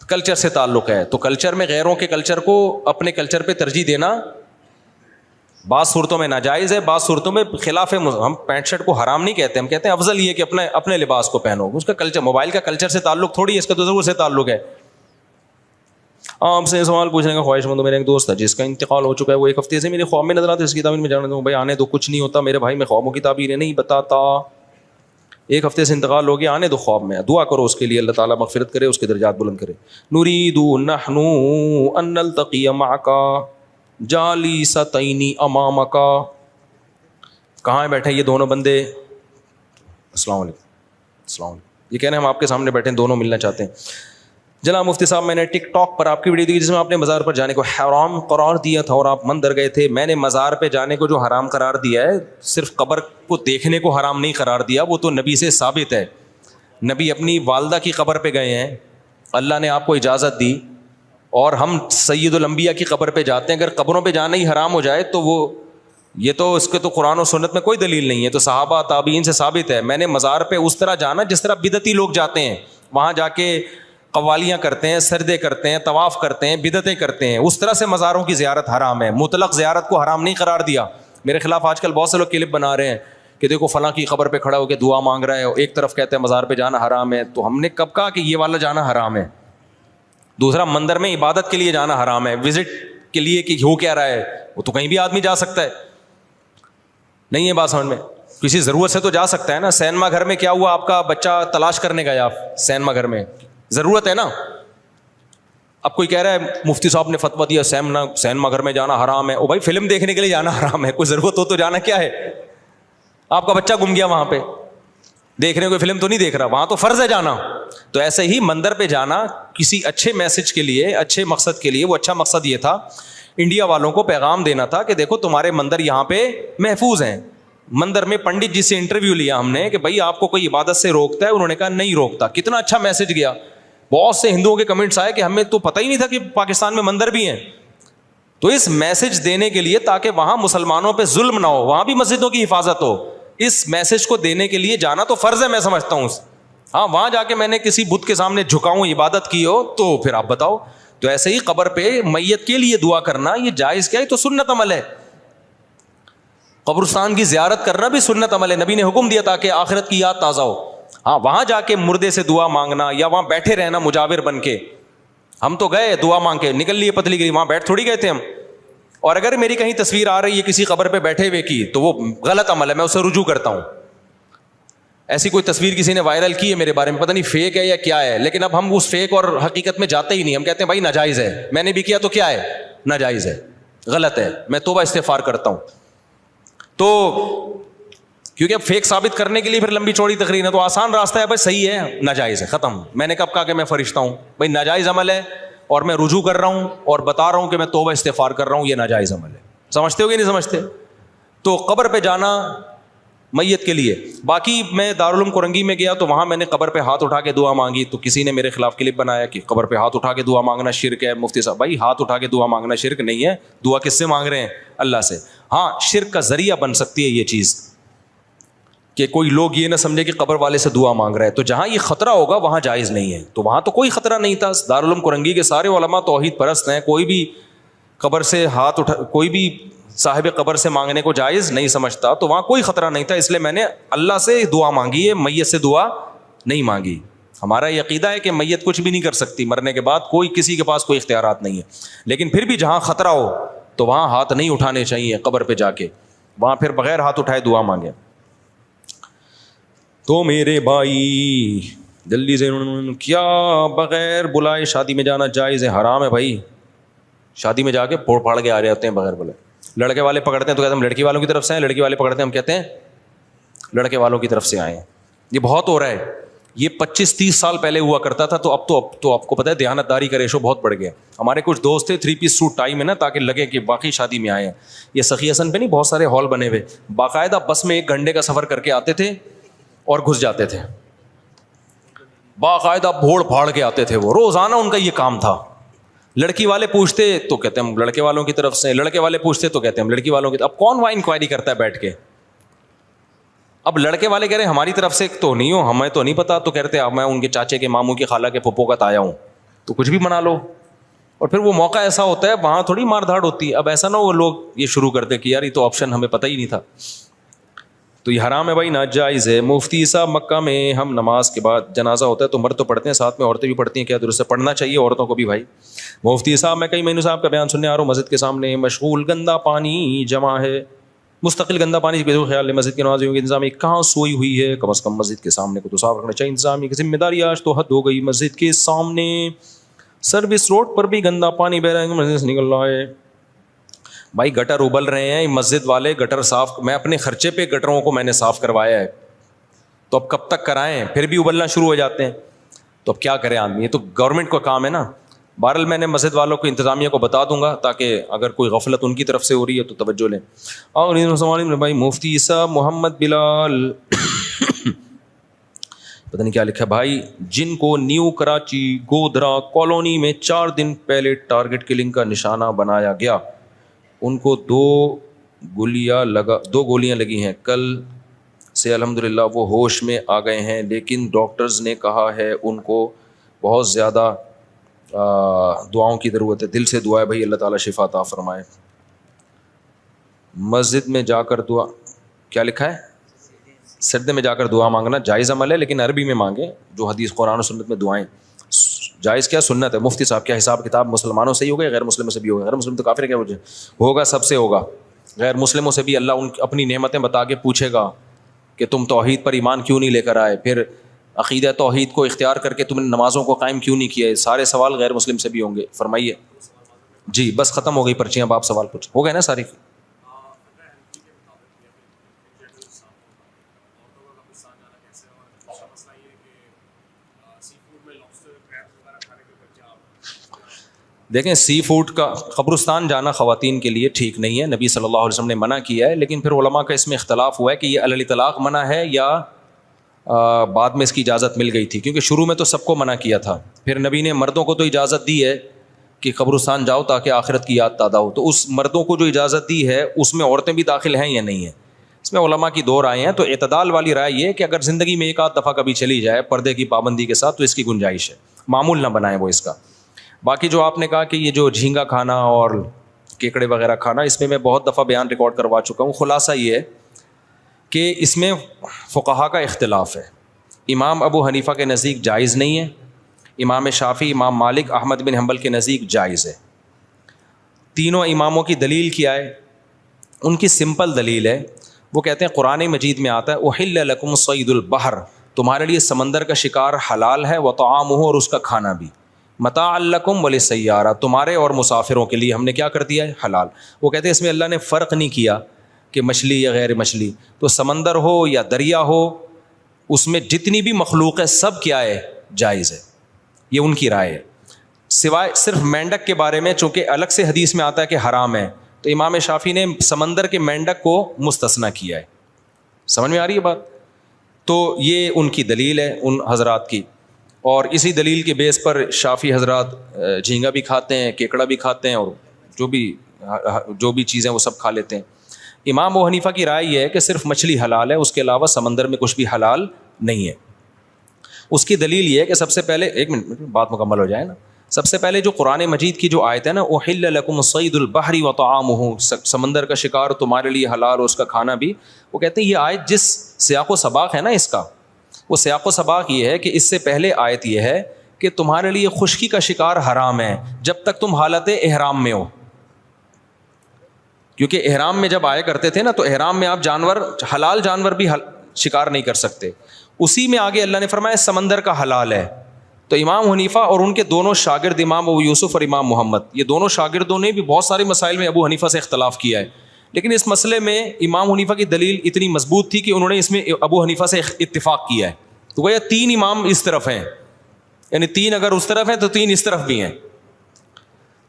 کلچر سے تعلق ہے. تو کلچر میں غیروں کے کلچر کو اپنے کلچر پہ ترجیح دینا بعض صورتوں میں ناجائز ہے, بعض صورتوں میں خلاف. ہم پینٹ شرٹ کو حرام نہیں کہتے, ہم کہتے ہیں افضل یہ کہ اپنے لباس کو پہنو. اس کا کلچر, موبائل کا کلچر سے تعلق تھوڑی ہے, اس کا تو ضرور سے تعلق ہے. آپ سے سوال پوچھنے کا خواہش مند. میرا ایک دوست ہے جس کا انتقال ہو چکا ہے, وہ ایک ہفتے سے میرے خواب میں نظر آتا ہے, اس کی تعبیر میں جانا دوں. بھائی آنے دو, کچھ نہیں ہوتا میرے بھائی, میں خوابوں کی تعبیریں نہیں بتاتا. 1 ہفتے سے انتقال ہو گیا, آنے دو خواب میں, دعا کرو اس کے لیے, اللہ تعالیٰ مغفرت کرے, اس کے درجات بلند کرے. نريد نحن ان نلتقي معك جالستين امامك. کہاں بیٹھے یہ دونوں بندے؟ السلام علیکم. السلام علیکم. یہ کہہ رہے ہیں ہم آپ کے سامنے بیٹھے ہیں, دونوں ملنا چاہتے ہیں. جناب مفتی صاحب, میں نے ٹک ٹاک پر آپ کی ویڈیو دیکھی جس میں آپ نے مزار پر جانے کو حرام قرار دیا تھا اور آپ مندر گئے تھے. میں نے مزار پہ جانے کو جو حرام قرار دیا ہے, صرف قبر کو دیکھنے کو حرام نہیں قرار دیا, وہ تو نبی سے ثابت ہے. نبی اپنی والدہ کی قبر پہ گئے ہیں, اللہ نے آپ کو اجازت دی, اور ہم سید الانبیاء کی قبر پہ جاتے ہیں. اگر قبروں پہ جانا ہی حرام ہو جائے تو وہ یہ تو اس کے تو قرآن و سنت میں کوئی دلیل نہیں ہے, تو صحابہ تابعین سے ثابت ہے. میں نے مزار پہ اس طرح جانا جس طرح بدعتی لوگ جاتے ہیں, وہاں جا کے قوالیاں کرتے ہیں, سجدے کرتے ہیں, طواف کرتے ہیں, بدعتیں کرتے ہیں. اس طرح سے مزاروں کی زیارت حرام ہے, مطلق زیارت کو حرام نہیں قرار دیا. میرے خلاف آج کل بہت سے لوگ کلپ بنا رہے ہیں کہ دیکھو فلاں کی قبر پہ کھڑا ہو کے دعا مانگ رہا ہے, ایک طرف کہتے ہیں مزار پہ جانا حرام ہے. تو ہم نے کب کہا کہ یہ والا جانا حرام ہے؟ دوسرا, مندر میں عبادت کے لیے جانا حرام ہے, وزٹ کے لیے کہ ہو کیا رہا ہے, وہ تو کہیں بھی آدمی جا سکتا ہے. نہیں ہے بات سمجھ میں؟ کسی ضرورت سے تو جا سکتا ہے نا. سینما گھر میں کیا ہوا, آپ کا بچہ تلاش کرنے گیا سینما گھر میں, ضرورت ہے نا. اب کوئی کہہ رہا ہے مفتی صاحب نے فتویٰ دیا سینما گھر میں جانا حرام ہے. او بھائی فلم دیکھنے کے لیے جانا حرام ہے, کوئی ضرورت ہو تو جانا کیا ہے. آپ کا بچہ گم گیا وہاں پہ, دیکھنے کوئی فلم تو نہیں دیکھ رہا, وہاں تو فرض ہے جانا. تو ایسے ہی مندر پہ جانا کسی اچھے میسج کے لیے, اچھے مقصد کے لیے. وہ اچھا مقصد یہ تھا, انڈیا والوں کو پیغام دینا تھا کہ دیکھو تمہارے مندر یہاں پہ محفوظ ہیں. مندر میں پنڈت جی سے انٹرویو لیا ہم نے کہ بھائی آپ کو کوئی عبادت سے روکتا ہے؟ انہوں نے کہا نہیں روکتا. کتنا اچھا میسج گیا. بہت سے ہندوؤں کے کمنٹس آئے کہ ہمیں تو پتہ ہی نہیں تھا کہ پاکستان میں مندر بھی ہیں. تو اس میسج دینے کے لیے تاکہ وہاں مسلمانوں پہ ظلم نہ ہو, وہاں بھی مسجدوں کی حفاظت ہو, اس میسج کو دینے کے لیے جانا تو فرض ہے, میں سمجھتا ہوں. ہاں وہاں جا کے میں نے کسی بت کے سامنے جھکاؤں, عبادت کی ہو, تو پھر آپ بتاؤ. تو ایسے ہی قبر پہ میت کے لیے دعا کرنا یہ جائز کیا ہے؟ تو سنت عمل ہے. قبرستان کی زیارت کرنا بھی سنت عمل ہے, نبی نے حکم دیا تاکہ آخرت کی یاد تازہ ہو. ہاں وہاں جا کے مردے سے دعا مانگنا یا وہاں بیٹھے رہنا مجاور بن کے, ہم تو گئے دعا مانگ کے نکل لیے پتلی گری, وہاں بیٹھ تھوڑی گئے تھے ہم. اور اگر میری کہیں تصویر آ رہی ہے کسی قبر پہ بیٹھے ہوئے کی تو وہ غلط عمل ہے, میں اسے رجوع کرتا ہوں. ایسی کوئی تصویر کسی نے وائرل کی ہے میرے بارے میں, پتہ نہیں فیک ہے یا کیا ہے, لیکن اب ہم اس فیک اور حقیقت میں جاتے ہی نہیں. ہم کہتے ہیں بھائی ناجائز ہے, میں نے بھی کیا تو کیا ہے, ناجائز ہے, غلط ہے, میں توبہ استغفار کرتا ہوں. تو کیونکہ اب فیک ثابت کرنے کے لیے پھر لمبی چوڑی تقریر ہے. تو آسان راستہ ہے بھائی صحیح ہے ناجائز ہے ختم. میں نے کب کہا کہ میں فرشتہ ہوں؟ بھائی ناجائز عمل ہے اور میں رجوع کر رہا ہوں اور بتا رہا ہوں کہ میں توبہ استغفار کر رہا ہوں, یہ ناجائز عمل ہے. سمجھتے ہو کہ نہیں سمجھتے؟ تو قبر پہ جانا میت کے لیے. باقی میں دارالعلوم کرنگی میں گیا تو وہاں میں نے قبر پہ ہاتھ اٹھا کے دعا مانگی, تو کسی نے میرے خلاف کلپ بنایا کہ قبر پہ ہاتھ اٹھا کے دعا مانگنا شرک ہے. مفتی صاحب بھائی ہاتھ اٹھا کے دعا مانگنا شرک نہیں ہے. دعا کس سے مانگ رہے ہیں؟ اللہ سے. ہاں شرک کا ذریعہ بن سکتی ہے یہ چیز کہ کوئی لوگ یہ نہ سمجھے کہ قبر والے سے دعا مانگ رہا ہے, تو جہاں یہ خطرہ ہوگا وہاں جائز نہیں ہے. تو وہاں تو کوئی خطرہ نہیں تھا. دارالعلوم کرنگی کے سارے علماء توحید پرست ہیں, کوئی بھی قبر سے ہاتھ اٹھا, کوئی بھی صاحب قبر سے مانگنے کو جائز نہیں سمجھتا. تو وہاں کوئی خطرہ نہیں تھا, اس لیے میں نے اللہ سے دعا مانگی ہے, میت سے دعا نہیں مانگی. ہمارا یہ عقیدہ ہے کہ میت کچھ بھی نہیں کر سکتی مرنے کے بعد, کوئی کسی کے پاس کوئی اختیارات نہیں ہے. لیکن پھر بھی جہاں خطرہ ہو تو وہاں ہاتھ نہیں اٹھانے چاہیے قبر پہ جا کے, وہاں پھر بغیر ہاتھ اٹھائے دعا مانگے. تو میرے بھائی جلدی سے, کیا بغیر بلائے شادی میں جانا جائز ہے؟ حرام ہے بھائی. شادی میں جا کے پھوڑ پھاڑ کے آ رہے ہوتے ہیں بغیر بلائے. لڑکے والے پکڑتے ہیں تو کہتے ہیں ہم لڑکی والوں کی طرف سے ہیں, لڑکی والے پکڑتے ہیں ہم کہتے ہیں لڑکے والوں کی طرف سے آئے ہیں. یہ بہت ہو رہا ہے. یہ 25-30 سال پہلے ہوا کرتا تھا, تو اب تو آپ کو پتہ ہے دیانتداری کا ریشو بہت بڑھ گیا. ہمارے کچھ دوست تھے 3 پیس سوٹ ٹائی میں نا, تاکہ لگے کہ باقی شادی میں آئے ہیں. یہ سخی حسن پہ نہیں بہت سارے ہال بنے ہوئے, باقاعدہ بس میں 1 گھنٹے کا سفر کر کے آتے تھے اور گھس جاتے تھے. باقاعدہ بھوڑ پھاڑ کے آتے تھے وہ, روزانہ ان کا یہ کام تھا. لڑکی والے پوچھتے تو کہتے ہیں ہم لڑکے والوں کی طرف سے, لڑکے والے پوچھتے تو کہتے ہیں ہم لڑکی والوں کی. اب کون وہاں انکوائری کرتا ہے بیٹھ کے؟ اب لڑکے والے کہہ رہے ہیں ہماری طرف سے تو نہیں ہو, ہمیں تو نہیں پتا. تو کہتے ہیں میں ان کے چاچے کے ماموں کی خالہ کے پھپھو کا تایا ہوں, تو کچھ بھی بنا لو. اور پھر وہ موقع ایسا ہوتا ہے وہاں تھوڑی مار دھاڑ ہوتی ہے. اب ایسا نہ وہ لوگ یہ شروع کرتے کہ یار یہ تو آپشن ہمیں پتہ ہی نہیں تھا. تو یہ حرام ہے بھائی, ناجائز ہے. مفتی صاحب مکہ میں ہم نماز کے بعد جنازہ ہوتا ہے تو مرد تو پڑھتے ہیں, ساتھ میں عورتیں بھی پڑھتی ہیں, کیا درست ہے؟ پڑھنا چاہیے عورتوں کو بھی بھائی. مفتی صاحب میں کئی مہینوں صاحب کا بیان سننے آ رہا ہوں, مسجد کے سامنے مشغول گندا پانی جمع ہے, مستقل گندا پانی کے خیال ہے مسجد کے نمازیوں کی انتظامیہ کہاں سوئی ہوئی ہے؟ کم از کم مسجد کے سامنے کو تو صاف رکھنا چاہیے. انتظامیہ کی ذمہ داری آج تو حد ہو گئی. مسجد کے سامنے سروس روڈ پر بھی گندا پانی بہ رہا ہے, مسجد سے نکل رہا ہے. بھائی گٹر ابل رہے ہیں, مسجد والے گٹر صاف, میں اپنے خرچے پہ گٹروں کو میں نے صاف کروایا ہے, تو اب کب تک کرائیں؟ پھر بھی ابلنا شروع ہو جاتے ہیں. تو اب کیا کرے آدمی, یہ تو گورنمنٹ کا کام ہے نا. بہرحال میں نے مسجد والوں کو انتظامیہ کو بتا دوں گا, تاکہ اگر کوئی غفلت ان کی طرف سے ہو رہی ہے تو توجہ لیں. اور بھائی مفتی صاحب محمد بلال پتہ نہیں کیا لکھا بھائی, جن کو نیو کراچی گودرا کالونی میں 4 دن پہلے ٹارگٹ کلنگ کا نشانہ بنایا گیا, ان کو 2 گولیاں لگی ہیں. کل سے الحمدللہ وہ ہوش میں آ گئے ہیں, لیکن ڈاکٹرز نے کہا ہے ان کو بہت زیادہ دعاؤں کی ضرورت ہے. دل سے دعا ہے بھائی, اللہ تعالیٰ شفا عطا فرمائے. مسجد میں جا کر دعا, کیا لکھا ہے؟ سجدے میں جا کر دعا مانگنا جائز عمل ہے, لیکن عربی میں مانگیں. جو حدیث قرآن و سنت میں دعائیں جائز کیا سنت ہے. مفتی صاحب کیا حساب کتاب مسلمانوں سے ہی ہوگا, غیر مسلموں سے بھی ہوگا؟ غیر مسلم تو کافر ہے کیا وجہ ہوگا, سب سے ہوگا. غیر مسلموں سے بھی اللہ اپنی نعمتیں بتا کے پوچھے گا کہ تم توحید پر ایمان کیوں نہیں لے کر آئے, پھر عقیدہ توحید کو اختیار کر کے تم نے نمازوں کو قائم کیوں نہیں کیا. سارے سوال غیر مسلم سے بھی ہوں گے. فرمائیے. جی بس ختم ہو گئی پرچیاں, اب آپ سوال پوچھ ہو گئے نا ساری. دیکھیں سی فوڈ کا قبرستان جانا خواتین کے لیے ٹھیک نہیں ہے, نبی صلی اللہ علیہ وسلم نے منع کیا ہے. لیکن پھر علماء کا اس میں اختلاف ہوا ہے کہ یہ علی طلاق منع ہے یا بعد میں اس کی اجازت مل گئی تھی, کیونکہ شروع میں تو سب کو منع کیا تھا. پھر نبی نے مردوں کو تو اجازت دی ہے کہ قبرستان جاؤ تاکہ آخرت کی یاد تازہ ہو. تو اس مردوں کو جو اجازت دی ہے اس میں عورتیں بھی داخل ہیں یا نہیں ہیں, اس میں علماء کی 2 رائے ہیں. تو اعتدال والی رائے یہ ہے کہ اگر زندگی میں 1 آدھ دفعہ کبھی چلی جائے پردے کی پابندی کے ساتھ تو اس کی گنجائش ہے, معمول نہ بنائیں وہ اس کا. باقی جو آپ نے کہا کہ یہ جو جھینگا کھانا اور کیکڑے وغیرہ کھانا, اس میں میں بہت دفعہ بیان ریکارڈ کروا چکا ہوں. خلاصہ یہ ہے کہ اس میں فقہا کا اختلاف ہے. امام ابو حنیفہ کے نزدیک جائز نہیں ہے, امام شافعی, امام مالک, احمد بن حنبل کے نزدیک جائز ہے. تینوں اماموں کی دلیل کیا ہے؟ ان کی سمپل دلیل ہے, وہ کہتے ہیں قرآن مجید میں آتا ہے احل لکم صید البحر, تمہارے لیے سمندر کا شکار حلال ہے, وطعامہ, اور اس کا کھانا بھی, متاع لکم وللسیارہ, تمہارے اور مسافروں کے لیے ہم نے کیا کر دیا ہے؟ حلال. وہ کہتے ہیں اس میں اللہ نے فرق نہیں کیا کہ مچھلی یا غیر مچھلی. تو سمندر ہو یا دریا ہو, اس میں جتنی بھی مخلوق ہے سب کیا ہے, جائز ہے. یہ ان کی رائے ہے, سوائے صرف مینڈک کے بارے میں, چونکہ الگ سے حدیث میں آتا ہے کہ حرام ہے, تو امام شافعی نے سمندر کے مینڈک کو مستثنیٰ کیا ہے. سمجھ میں آ رہی ہے بات؟ تو یہ ان کی دلیل ہے ان حضرات کی, اور اسی دلیل کے بیس پر شافعی حضرات جھینگا بھی کھاتے ہیں, کیکڑا بھی کھاتے ہیں, اور جو بھی چیزیں وہ سب کھا لیتے ہیں. امام ابو حنیفہ کی رائے یہ ہے کہ صرف مچھلی حلال ہے, اس کے علاوہ سمندر میں کچھ بھی حلال نہیں ہے. اس کی دلیل یہ ہے کہ سب سے پہلے, ایک منٹ بات مکمل ہو جائے نا, سب سے پہلے جو قرآن مجید کی جو آیت ہے نا, احل لکم صید البحر وطعامہ, سمندر کا شکار تمہارے لیے حلال اور اس کا کھانا بھی, وہ کہتے ہیں یہ آیت جس سیاق و سباق ہے نا اس کا, وہ سیاق و سباق یہ ہے کہ اس سے پہلے آیت یہ ہے کہ تمہارے لیے خشکی کا شکار حرام ہے جب تک تم حالت احرام میں ہو. کیونکہ احرام میں جب آئے کرتے تھے نا, تو احرام میں آپ جانور, حلال جانور بھی شکار نہیں کر سکتے. اسی میں آگے اللہ نے فرمایا سمندر کا حلال ہے. تو امام حنیفہ اور ان کے دونوں شاگرد امام ابو یوسف اور امام محمد, یہ دونوں شاگردوں نے بھی بہت سارے مسائل میں ابو حنیفہ سے اختلاف کیا ہے, لیکن اس مسئلے میں امام حنیفہ کی دلیل اتنی مضبوط تھی کہ انہوں نے اس میں ابو حنیفہ سے اتفاق کیا ہے. تو گویا 3 امام اس طرف ہیں, یعنی 3 اگر اس طرف ہیں تو 3 اس طرف بھی ہیں.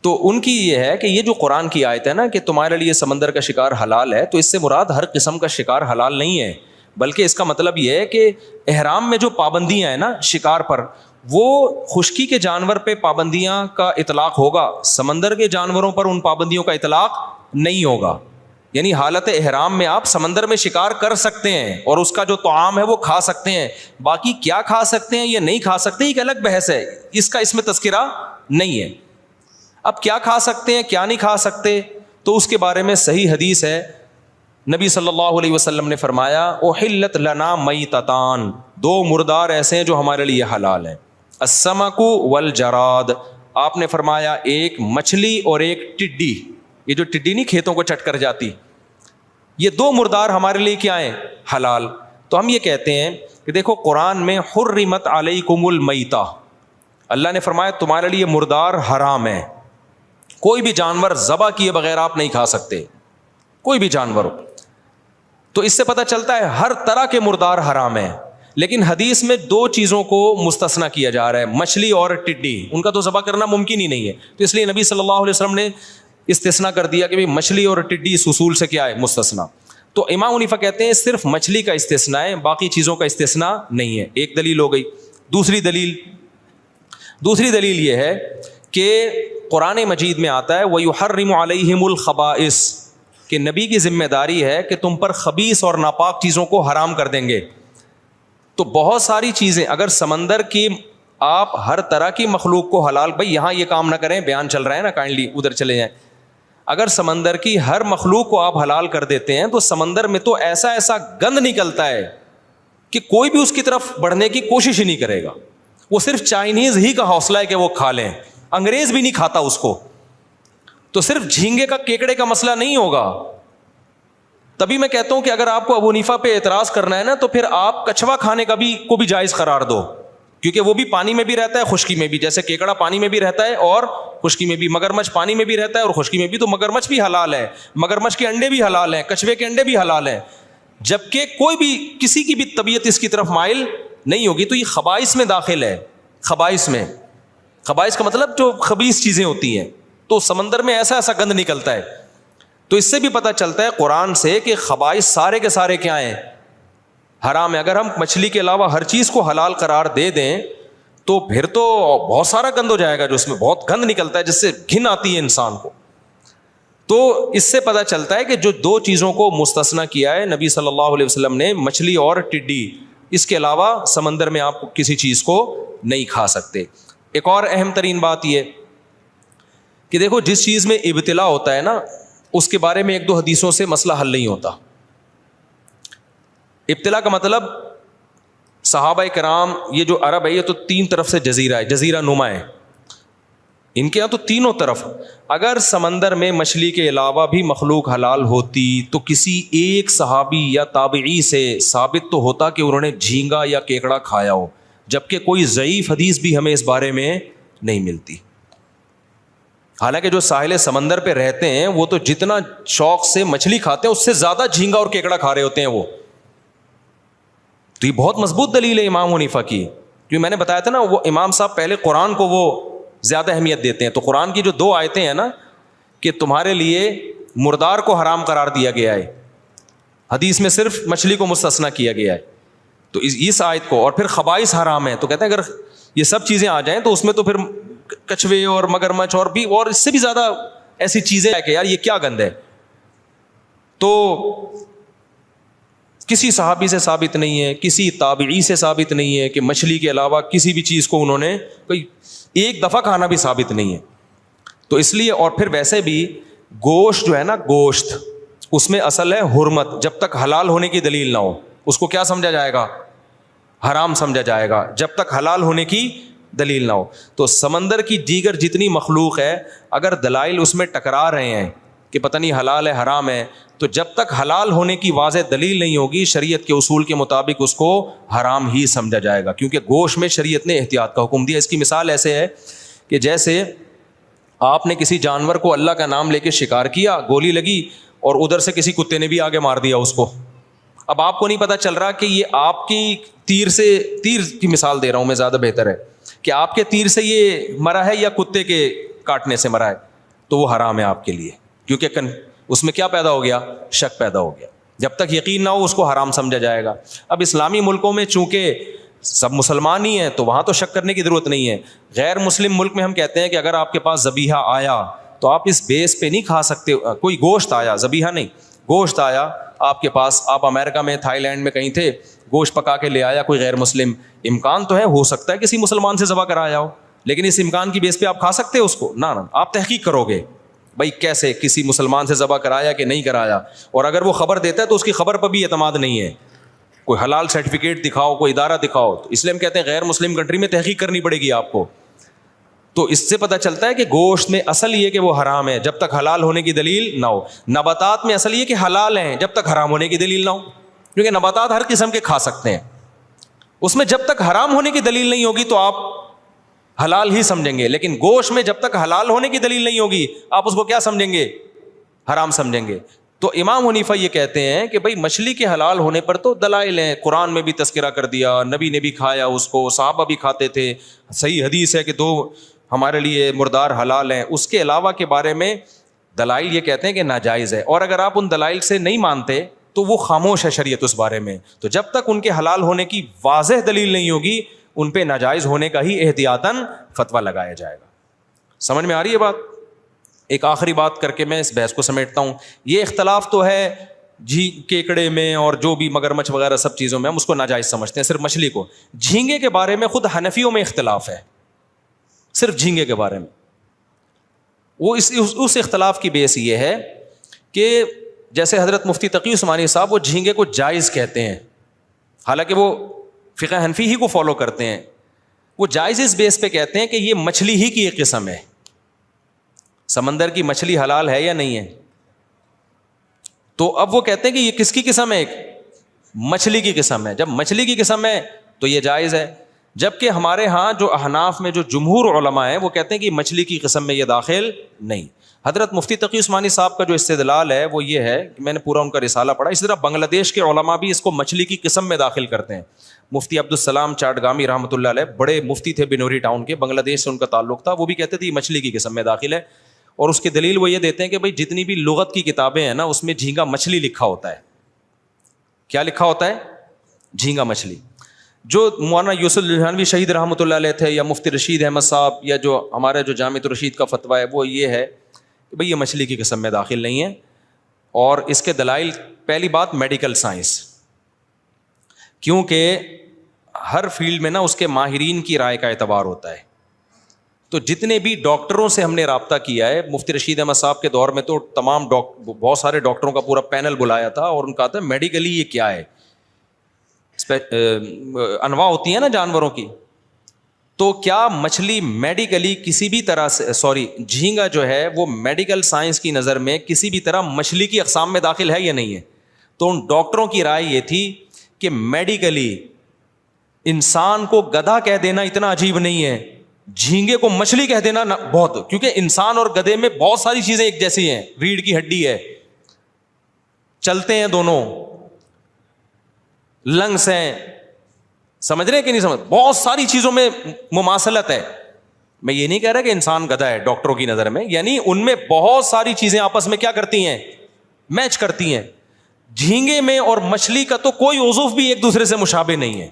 تو ان کی یہ ہے کہ یہ جو قرآن کی آیت ہے نا کہ تمہارے لیے سمندر کا شکار حلال ہے, تو اس سے مراد ہر قسم کا شکار حلال نہیں ہے, بلکہ اس کا مطلب یہ ہے کہ احرام میں جو پابندیاں ہیں نا شکار پر, وہ خشکی کے جانور پہ پابندیاں کا اطلاق ہوگا, سمندر کے جانوروں پر ان پابندیوں کا اطلاق نہیں ہوگا. یعنی حالت احرام میں آپ سمندر میں شکار کر سکتے ہیں اور اس کا جو طعام ہے وہ کھا سکتے ہیں, باقی کیا کھا سکتے ہیں یا نہیں کھا سکتے ایک الگ بحث ہے, اس میں تذکرہ نہیں ہے. اب کیا کھا سکتے ہیں کیا نہیں کھا سکتے, تو اس کے بارے میں صحیح حدیث ہے. نبی صلی اللہ علیہ وسلم نے فرمایا احلت لنا میتتان, 2 مردار ایسے ہیں جو ہمارے لیے حلال ہیں, السمک والجراد. آپ نے فرمایا ایک مچھلی اور ایک ٹڈی, یہ جو ٹڈی نہیں کھیتوں کو چٹ کر جاتی, یہ 2 مردار ہمارے لیے کیا ہیں, حلال. تو ہم یہ کہتے ہیں کہ دیکھو قرآن میں حرمت علیکم المیتہ, اللہ نے فرمایا تمہارے لیے مردار حرام ہے, کوئی بھی جانور ذبح کیے بغیر آپ نہیں کھا سکتے, کوئی بھی جانور ہو. تو اس سے پتہ چلتا ہے ہر طرح کے مردار حرام ہیں, لیکن حدیث میں 2 چیزوں کو مستثنیٰ کیا جا رہا ہے, مچھلی اور ٹڈی, ان کا تو ذبح کرنا ممکن ہی نہیں ہے, تو اس لیے نبی صلی اللہ علیہ وسلم نے استثناء کر دیا کہ بھئی مچھلی اور ٹڈی اس اصول سے کیا ہے, مستثنیٰ. تو امام حنیفہ کہتے ہیں صرف مچھلی کا استثناء ہے, باقی چیزوں کا استثناء نہیں ہے. ایک دلیل ہو گئی. دوسری دلیل یہ ہے کہ قرآن مجید میں آتا ہے وَيُحَرِّمُ عَلَيْهِمُ الْخَبَائِثَ, کہ نبی کی ذمہ داری ہے کہ تم پر خبیث اور ناپاک چیزوں کو حرام کر دیں گے. تو بہت ساری چیزیں, اگر سمندر کی آپ ہر طرح کی مخلوق کو حلال, بھائی یہاں یہ کام نہ کریں, بیان چل رہا ہے نا, کائنڈلی ادھر چلے جائیں. اگر سمندر کی ہر مخلوق کو آپ حلال کر دیتے ہیں تو سمندر میں تو ایسا گند نکلتا ہے کہ کوئی بھی اس کی طرف بڑھنے کی کوشش ہی نہیں کرے گا. وہ صرف چائنیز ہی کا حوصلہ ہے کہ وہ کھا لیں, انگریز بھی نہیں کھاتا اس کو. تو صرف جھینگے کا کیکڑے کا مسئلہ نہیں ہوگا. تبھی میں کہتا ہوں کہ اگر آپ کو ابو حنیفہ پہ اعتراض کرنا ہے نا, تو پھر آپ کچھوا کھانے کا کو بھی جائز قرار دو, کیونکہ وہ بھی پانی میں بھی رہتا ہے خشکی میں بھی, جیسے کیکڑا پانی میں بھی رہتا ہے اور خشکی میں بھی, مگرمچھ پانی میں بھی رہتا ہے اور خشکی میں بھی, تو مگرمچھ بھی حلال ہے, مگرمچھ کے انڈے بھی حلال ہیں, کچھوے کے انڈے بھی حلال ہیں, جبکہ کوئی بھی کسی کی بھی طبیعت اس کی طرف مائل نہیں ہوگی. تو یہ خبائث میں داخل ہے. خبائث کا مطلب جو خبیث چیزیں ہوتی ہیں, تو سمندر میں ایسا گند نکلتا ہے. تو اس سے بھی پتہ چلتا ہے قرآن سے کہ خبائث سارے کے سارے کیا ہیں, حرام ہے. اگر ہم مچھلی کے علاوہ ہر چیز کو حلال قرار دے دیں تو پھر تو بہت سارا گند ہو جائے گا, جو اس میں بہت گند نکلتا ہے جس سے گھن آتی ہے انسان کو. تو اس سے پتہ چلتا ہے کہ جو 2 چیزوں کو مستثنیٰ کیا ہے نبی صلی اللہ علیہ وسلم نے, مچھلی اور ٹڈی, اس کے علاوہ سمندر میں آپ کسی چیز کو نہیں کھا سکتے. ایک اور اہم ترین بات یہ کہ دیکھو جس چیز میں ابتلا ہوتا ہے نا, اس کے بارے میں 1-2 حدیثوں سے مسئلہ حل نہیں ہوتا. ابتلا کا مطلب صحابہ کرام, یہ جو عرب ہے یہ تو 3 طرف سے جزیرہ ہے, جزیرہ نما ہے ان کے یہاں, تو تینوں طرف. اگر سمندر میں مچھلی کے علاوہ بھی مخلوق حلال ہوتی تو کسی ایک صحابی یا تابعی سے ثابت تو ہوتا کہ انہوں نے جھینگا یا کیکڑا کھایا ہو, جبکہ کوئی ضعیف حدیث بھی ہمیں اس بارے میں نہیں ملتی. حالانکہ جو ساحل سمندر پہ رہتے ہیں وہ تو جتنا شوق سے مچھلی کھاتے ہیں اس سے زیادہ جھینگا اور کیکڑا کھا رہے ہوتے ہیں وہ. تو یہ بہت مضبوط دلیل ہے امام حنیفہ کی, کیونکہ میں نے بتایا تھا نا وہ امام صاحب پہلے قرآن کو وہ زیادہ اہمیت دیتے ہیں. تو قرآن کی جو 2 آیتیں ہیں نا کہ تمہارے لیے مردار کو حرام قرار دیا گیا ہے, حدیث میں صرف مچھلی کو مستثنا کیا گیا ہے, تو اس آیت کو, اور پھر خبائث حرام ہے, تو کہتے ہیں اگر یہ سب چیزیں آ جائیں تو اس میں تو پھر کچھوے اور مگرمچھ اور بھی اور اس سے بھی زیادہ ایسی چیزیں کہ یار یہ کیا گند ہے. تو کسی صحابی سے ثابت نہیں ہے, کسی تابعی سے ثابت نہیں ہے کہ مچھلی کے علاوہ کسی بھی چیز کو انہوں نے کوئی ایک دفعہ کھانا بھی ثابت نہیں ہے. تو اس لیے, اور پھر ویسے بھی گوشت جو ہے نا, گوشت اس میں اصل ہے حرمت, جب تک حلال ہونے کی دلیل نہ ہو اس کو کیا سمجھا جائے گا, حرام سمجھا جائے گا, جب تک حلال ہونے کی دلیل نہ ہو. تو سمندر کی دیگر جتنی مخلوق ہے اگر دلائل اس میں ٹکرا رہے ہیں کہ پتہ نہیں حلال ہے حرام ہے, تو جب تک حلال ہونے کی واضح دلیل نہیں ہوگی شریعت کے اصول کے مطابق اس کو حرام ہی سمجھا جائے گا, کیونکہ گوشت میں شریعت نے احتیاط کا حکم دیا. اس کی مثال ایسے ہے کہ جیسے آپ نے کسی جانور کو اللہ کا نام لے کے شکار کیا, گولی لگی اور ادھر سے کسی کتے نے بھی آگے مار دیا اس کو. اب آپ کو نہیں پتا چل رہا کہ یہ آپ کی تیر کی مثال دے رہا ہوں میں, زیادہ بہتر ہے کہ آپ کے تیر سے یہ مرا ہے یا کتے کے کاٹنے سے مرا ہے, تو وہ حرام ہے آپ کے لیے, کیونکہ اس میں کیا پیدا ہو گیا, شک پیدا ہو گیا. جب تک یقین نہ ہو اس کو حرام سمجھا جائے گا. اب اسلامی ملکوں میں چونکہ سب مسلمان ہی ہیں تو وہاں تو شک کرنے کی ضرورت نہیں ہے. غیر مسلم ملک میں ہم کہتے ہیں کہ اگر آپ کے پاس ذبیحہ آیا تو آپ اس بیس پہ نہیں کھا سکتے. کوئی گوشت آیا, ذبیحہ نہیں, گوشت آیا آپ کے پاس, آپ امریکہ میں تھائی لینڈ میں کہیں تھے, گوشت پکا کے لے آیا کوئی غیر مسلم, امکان تو ہے ہو سکتا ہے کسی مسلمان سے ذبح کرایا ہو, لیکن اس امکان کی بیس پہ آپ کھا سکتے ہو اس کو؟ نہ, آپ تحقیق کرو گے بھائی کیسے کسی مسلمان سے ذبح کرایا کہ نہیں کرایا, اور اگر وہ خبر دیتا ہے تو اس کی خبر پر بھی اعتماد نہیں ہے. کوئی حلال سرٹیفکیٹ دکھاؤ, کوئی ادارہ دکھاؤ. تو اس لیے ہم کہتے ہیں غیر مسلم کنٹری میں تحقیق کرنی پڑے گی آپ کو. تو اس سے پتہ چلتا ہے کہ گوشت میں اصل یہ کہ وہ حرام ہے جب تک حلال ہونے کی دلیل نہ ہو. نباتات میں اصل یہ کہ حلال ہیں جب تک حرام ہونے کی دلیل نہ ہو, کیونکہ نباتات ہر قسم کے کھا سکتے ہیں. اس میں جب تک حرام ہونے کی دلیل نہیں ہوگی تو آپ حلال ہی سمجھیں گے, لیکن گوشت میں جب تک حلال ہونے کی دلیل نہیں ہوگی آپ اس کو کیا سمجھیں گے, حرام سمجھیں گے. تو امام حنیفہ یہ کہتے ہیں کہ بھائی مچھلی کے حلال ہونے پر تو دلائل ہیں, قرآن میں بھی تذکرہ کر دیا, نبی نے بھی کھایا اس کو, صحابہ بھی کھاتے تھے, صحیح حدیث ہے کہ 2 ہمارے لیے مردار حلال ہیں. اس کے علاوہ کے بارے میں دلائل یہ کہتے ہیں کہ ناجائز ہے, اور اگر آپ ان دلائل سے نہیں مانتے تو وہ خاموش ہے شریعت اس بارے میں. تو جب تک ان کے حلال ہونے کی واضح دلیل نہیں ہوگی ان پہ ناجائز ہونے کا ہی احتیاطاً فتویٰ لگایا جائے گا. سمجھ میں آ رہی ہے بات؟ ایک آخری بات کر کے میں اس بحث کو سمیٹتا ہوں. یہ اختلاف تو ہے کیکڑے میں اور جو بھی مگرمچھ وغیرہ سب چیزوں میں ہم اس کو ناجائز سمجھتے ہیں, صرف مچھلی کو. جھینگے کے بارے میں خود حنفیوں میں اختلاف ہے, صرف جھینگے کے بارے میں. وہ اس اختلاف کی بیس یہ ہے کہ جیسے حضرت مفتی تقی عثمانی صاحب وہ جھینگے کو جائز کہتے ہیں, حالانکہ وہ فقہ حنفی ہی کو فالو کرتے ہیں. وہ جائز اس بیس پہ کہتے ہیں کہ یہ مچھلی ہی کی ایک قسم ہے. سمندر کی مچھلی حلال ہے یا نہیں ہے؟ تو اب وہ کہتے ہیں کہ یہ کس کی قسم ہے, ایک مچھلی کی قسم ہے. جب مچھلی کی قسم ہے تو یہ جائز ہے, جبکہ ہمارے ہاں جو احناف میں جو جمہور علماء ہیں وہ کہتے ہیں کہ مچھلی کی قسم میں یہ داخل نہیں. حضرت مفتی تقی عثمانی صاحب کا جو استدلال ہے وہ یہ ہے کہ میں نے پورا ان کا رسالہ پڑھا, اسی طرح بنگلہ دیش کے علماء بھی اس کو مچھلی کی قسم میں داخل کرتے ہیں. مفتی عبدالسلام چاٹگامی رحمۃ اللہ علیہ بڑے مفتی تھے بنوری ٹاؤن کے, بنگلہ دیش سے ان کا تعلق تھا, وہ بھی کہتے تھے یہ مچھلی کی قسم میں داخل ہے. اور اس کی دلیل وہ یہ دیتے ہیں کہ بھائی جتنی بھی لغت کی کتابیں ہیں نا اس میں جھینگا مچھلی لکھا ہوتا ہے. کیا لکھا ہوتا ہے؟ جھینگا مچھلی. جو مولانا یوسف لدھیانوی شہید رحمۃ اللہ علیہ تھے, یا مفتی رشید احمد صاحب, یا جو ہمارے جو جامع الرشید کا فتویٰ ہے وہ یہ ہے کہ بھئی یہ مچھلی کی قسم میں داخل نہیں ہے. اور اس کے دلائل, پہلی بات میڈیکل سائنس, کیونکہ ہر فیلڈ میں نا اس کے ماہرین کی رائے کا اعتبار ہوتا ہے. تو جتنے بھی ڈاکٹروں سے ہم نے رابطہ کیا ہے, مفتی رشید احمد صاحب کے دور میں تو تمام بہت سارے ڈاکٹروں کا پورا پینل بلایا تھا اور ان کا تھا میڈیکلی یہ کیا ہے. انواع ہوتی ہیں نا جانوروں کی, تو کیا مچھلی میڈیکلی کسی بھی طرح سے, جھینگا جو ہے وہ میڈیکل سائنس کی نظر میں کسی بھی طرح مچھلی کی اقسام میں داخل ہے یا نہیں ہے؟ تو ان ڈاکٹروں کی رائے یہ تھی کہ میڈیکلی انسان کو گدھا کہہ دینا اتنا عجیب نہیں ہے جھینگے کو مچھلی کہہ دینا بہت, کیونکہ انسان اور گدھے میں بہت ساری چیزیں ایک جیسی ہیں, ریڑھ کی ہڈی ہے, چلتے ہیں دونوں, لنگس ہیں, سمجھ رہے ہیں کہ نہیں سمجھ, بہت ساری چیزوں میں مماثلت ہے. میں یہ نہیں کہہ رہا کہ انسان گدھا ہے ڈاکٹروں کی نظر میں, یعنی ان میں بہت ساری چیزیں آپس میں کیا کرتی ہیں, میچ کرتی ہیں. جھینگے میں اور مچھلی کا تو کوئی عضو بھی ایک دوسرے سے مشابہ نہیں ہے.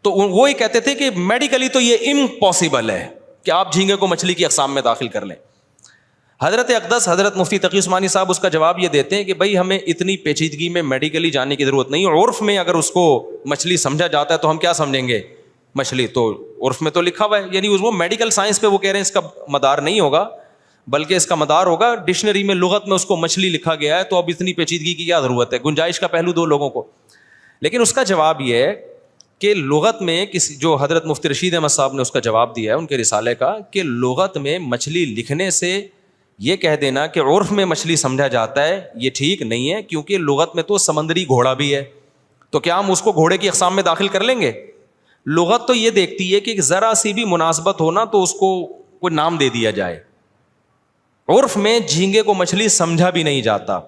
تو وہ یہ کہتے تھے کہ میڈیکلی تو یہ امپاسبل ہے کہ آپ جھینگے کو مچھلی کی اقسام میں داخل کر لیں. حضرت اقدس حضرت مفتی تقی عثمانی صاحب اس کا جواب یہ دیتے ہیں کہ بھائی ہمیں اتنی پیچیدگی میں میڈیکلی جانے کی ضرورت نہیں. عرف میں اگر اس کو مچھلی سمجھا جاتا ہے تو ہم کیا سمجھیں گے, مچھلی. تو عرف میں تو لکھا ہوا ہے, یعنی وہ میڈیکل سائنس پہ وہ کہہ رہے ہیں اس کا مدار نہیں ہوگا, بلکہ اس کا مدار ہوگا ڈکشنری میں, لغت میں اس کو مچھلی لکھا گیا ہے, تو اب اتنی پیچیدگی کی کیا ضرورت ہے. گنجائش کا پہلو دو لوگوں کو. لیکن اس کا جواب یہ ہے کہ لغت میں کسی, جو حضرت مفتی رشید احمد صاحب نے اس کا جواب دیا ہے ان کے رسالے کا, کہ لغت میں مچھلی لکھنے سے یہ کہہ دینا کہ عرف میں مچھلی سمجھا جاتا ہے, یہ ٹھیک نہیں ہے, کیونکہ لغت میں تو سمندری گھوڑا بھی ہے. تو کیا ہم اس کو گھوڑے کی اقسام میں داخل کر لیں گے؟ لغت تو یہ دیکھتی ہے کہ ذرا سی بھی مناسبت ہونا تو اس کو کوئی نام دے دیا جائے. عرف میں جھینگے کو مچھلی سمجھا بھی نہیں جاتا.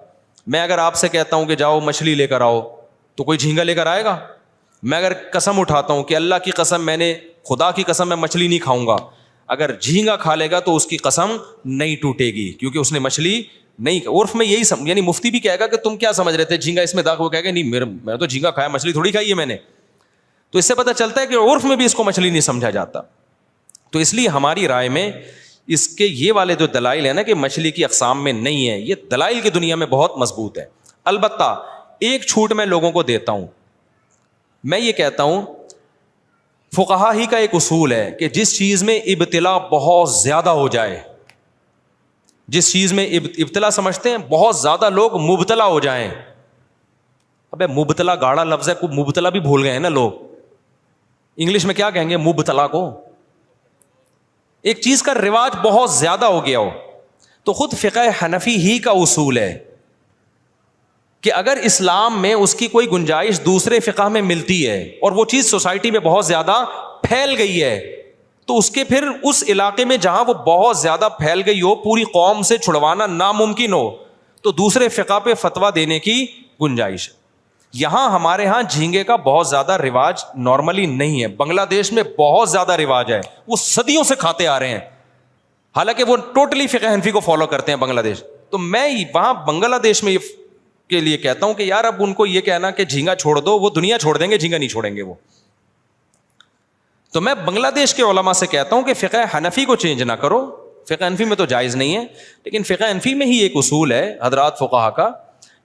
میں اگر آپ سے کہتا ہوں کہ جاؤ مچھلی لے کر آؤ, تو کوئی جھینگا لے کر آئے گا؟ میں اگر قسم اٹھاتا ہوں کہ اللہ کی قسم, میں نے خدا کی قسم میں مچھلی نہیں کھاؤں گا, اگر جھینگا کھا لے گا تو اس کی قسم نہیں ٹوٹے گی, کیونکہ اس نے مچھلی نہیں. عرف میں یہی یعنی مفتی بھی کہے گا کہ تم کیا سمجھ رہے تھے جھینگا اس میں داخل, وہ کہے گا نہیں میں تو جھینگا کھایا, مچھلی تھوڑی کھائی ہے میں نے. تو اس سے پتہ چلتا ہے کہ عرف میں بھی اس کو مچھلی نہیں سمجھا جاتا. تو اس لیے ہماری رائے میں اس کے یہ والے جو دلائل ہیں نا کہ مچھلی کی اقسام میں نہیں ہے, یہ دلائل کی دنیا میں بہت مضبوط ہے. البتہ ایک چھوٹ میں لوگوں کو دیتا ہوں, میں یہ کہتا ہوں فقہا ہی کا ایک اصول ہے کہ جس چیز میں ابتلا بہت زیادہ ہو جائے, جس چیز میں ابتلا سمجھتے ہیں بہت زیادہ لوگ مبتلا ہو جائیں. ابے مبتلا گاڑا لفظ ہے, کو مبتلا بھی بھول گئے ہیں نا لوگ. انگلش میں کیا کہیں گے مبتلا کو؟ ایک چیز کا رواج بہت زیادہ ہو گیا ہو. تو خود فقہ حنفی ہی کا اصول ہے کہ اگر اسلام میں اس کی کوئی گنجائش دوسرے فقہ میں ملتی ہے اور وہ چیز سوسائٹی میں بہت زیادہ پھیل گئی ہے, تو اس کے پھر اس علاقے میں جہاں وہ بہت زیادہ پھیل گئی ہو, پوری قوم سے چھڑوانا ناممکن ہو, تو دوسرے فقہ پہ فتویٰ دینے کی گنجائش ہے. یہاں ہمارے ہاں جھینگے کا بہت زیادہ رواج نارملی نہیں ہے. بنگلہ دیش میں بہت زیادہ رواج ہے, وہ صدیوں سے کھاتے آ رہے ہیں, حالانکہ وہ ٹوٹلی فقہ حنفی کو فالو کرتے ہیں بنگلہ دیش. تو میں وہاں بنگلہ دیش میں کے لیے کہتا ہوں کہ یار اب ان کو یہ کہنا کہ جھینگا چھوڑ دو, وہ دنیا چھوڑ دیں گے, جھینگا نہیں چھوڑیں گے وہ. تو میں بنگلہ دیش کے علماء سے کہتا ہوں کہ فقہ حنفی کو چینج نہ کرو, فقہ حنفی میں تو جائز نہیں ہے, لیکن فقہ حنفی میں ہی ایک اصول ہے حضرات فقہا کا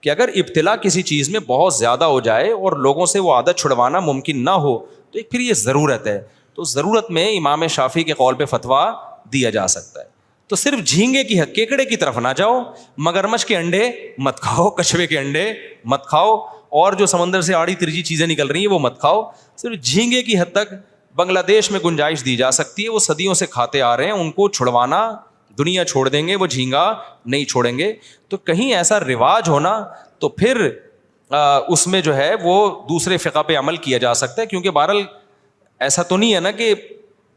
کہ اگر ابتلا کسی چیز میں بہت زیادہ ہو جائے اور لوگوں سے وہ عادت چھڑوانا ممکن نہ ہو, تو ایک پھر یہ ضرورت ہے. تو ضرورت میں امام شافعی کے قول پہ فتویٰ دیا جا سکتا ہے. تو صرف جھینگے کی کیکڑے کی طرف نہ جاؤ, مگرمچھ کے انڈے مت کھاؤ, کچھوے کے انڈے مت کھاؤ, اور جو سمندر سے آڑی ترجی چیزیں نکل رہی ہیں وہ مت کھاؤ. صرف جھینگے کی حد تک بنگلہ دیش میں گنجائش دی جا سکتی ہے, وہ صدیوں سے کھاتے آ رہے ہیں, ان کو چھڑوانا دنیا چھوڑ دیں گے, وہ جھینگا نہیں چھوڑیں گے. تو کہیں ایسا رواج ہونا تو پھر اس میں جو ہے وہ دوسرے فقہ پہ عمل کیا جا سکتا ہے, کیونکہ بہرحال ایسا تو نہیں ہے نا کہ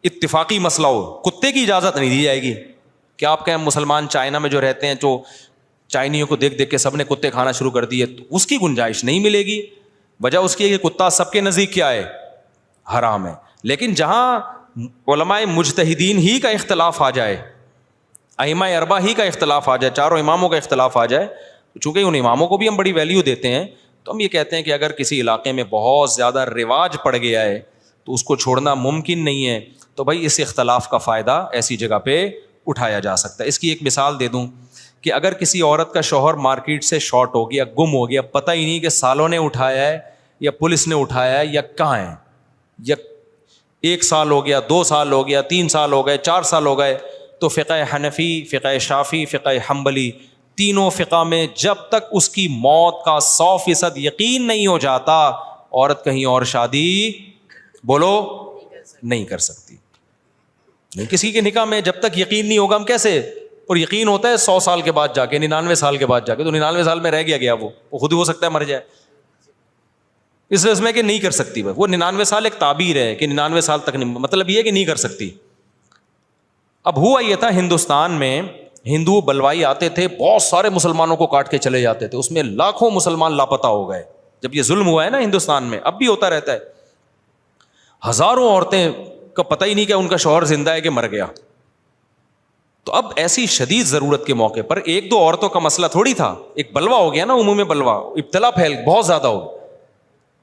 اتفاقی مسئلہ ہو. کتے کی اجازت نہیں دی جائے گی. کیا آپ کہیں مسلمان چائنا میں جو رہتے ہیں, جو چائنیوں کو دیکھ دیکھ کے سب نے کتے کھانا شروع کر دیے, تو اس کی گنجائش نہیں ملے گی. وجہ اس کی ہے کہ کتا سب کے نزدیک کیا ہے, حرام ہے. لیکن جہاں علماء مجتہدین ہی کا اختلاف آ جائے, ائمہ اربعہ ہی کا اختلاف آ جائے, چاروں اماموں کا اختلاف آ جائے, چونکہ ان اماموں کو بھی ہم بڑی ویلیو دیتے ہیں, تو ہم یہ کہتے ہیں کہ اگر کسی علاقے میں بہت زیادہ رواج پڑ گیا ہے تو اس کو چھوڑنا ممکن نہیں ہے. تو بھائی اس اختلاف کا فائدہ ایسی جگہ پہ اٹھایا جا سکتا ہے. اس کی ایک مثال دے دوں کہ اگر کسی عورت کا شوہر مارکیٹ سے شارٹ ہو گیا, گم ہو گیا, پتہ ہی نہیں کہ سالوں نے اٹھایا ہے یا پولیس نے اٹھایا ہے یا کہاں ہے, یا 1 سال ہو گیا, 2 سال ہو گیا, 3 سال ہو گئے, 4 سال ہو گئے, تو فقہ حنفی, فقہ شافعی, فقہ حنبلی, تینوں فقہ میں جب تک اس کی موت کا 100% یقین نہیں ہو جاتا, عورت کہیں اور شادی بولو نہیں کر سکتی. نہیں, کسی کے نکاح میں جب تک یقین نہیں ہوگا ہم کیسے, اور یقین ہوتا ہے 100 سال کے بعد جا کے, 99 سال کے بعد جا کے, تو 99 سال میں رہ گیا وہ خود ہی ہو سکتا ہے مر جائے. اس رسم ہے کہ نہیں کر سکتی. وہ 99 سال ایک تعبیر ہے کہ 99 سال تک نہیں, مطلب یہ کہ نہیں کر سکتی. اب ہوا یہ تھا ہندوستان میں ہندو بلوائی آتے تھے, بہت سارے مسلمانوں کو کاٹ کے چلے جاتے تھے, اس میں لاکھوں مسلمان لاپتہ ہو گئے. جب یہ ظلم ہوا ہے نا ہندوستان میں, اب بھی ہوتا رہتا ہے, ہزاروں عورتیں کا پتہ ہی نہیں کہ ان کا شوہر زندہ ہے کہ مر گیا. تو اب ایسی شدید ضرورت کے موقع پر ایک دو عورتوں کا مسئلہ تھوڑی تھا, ایک بلوا ہو گیا نا, عمومی بلوا, ابتلا پھیل بہت زیادہ ہو.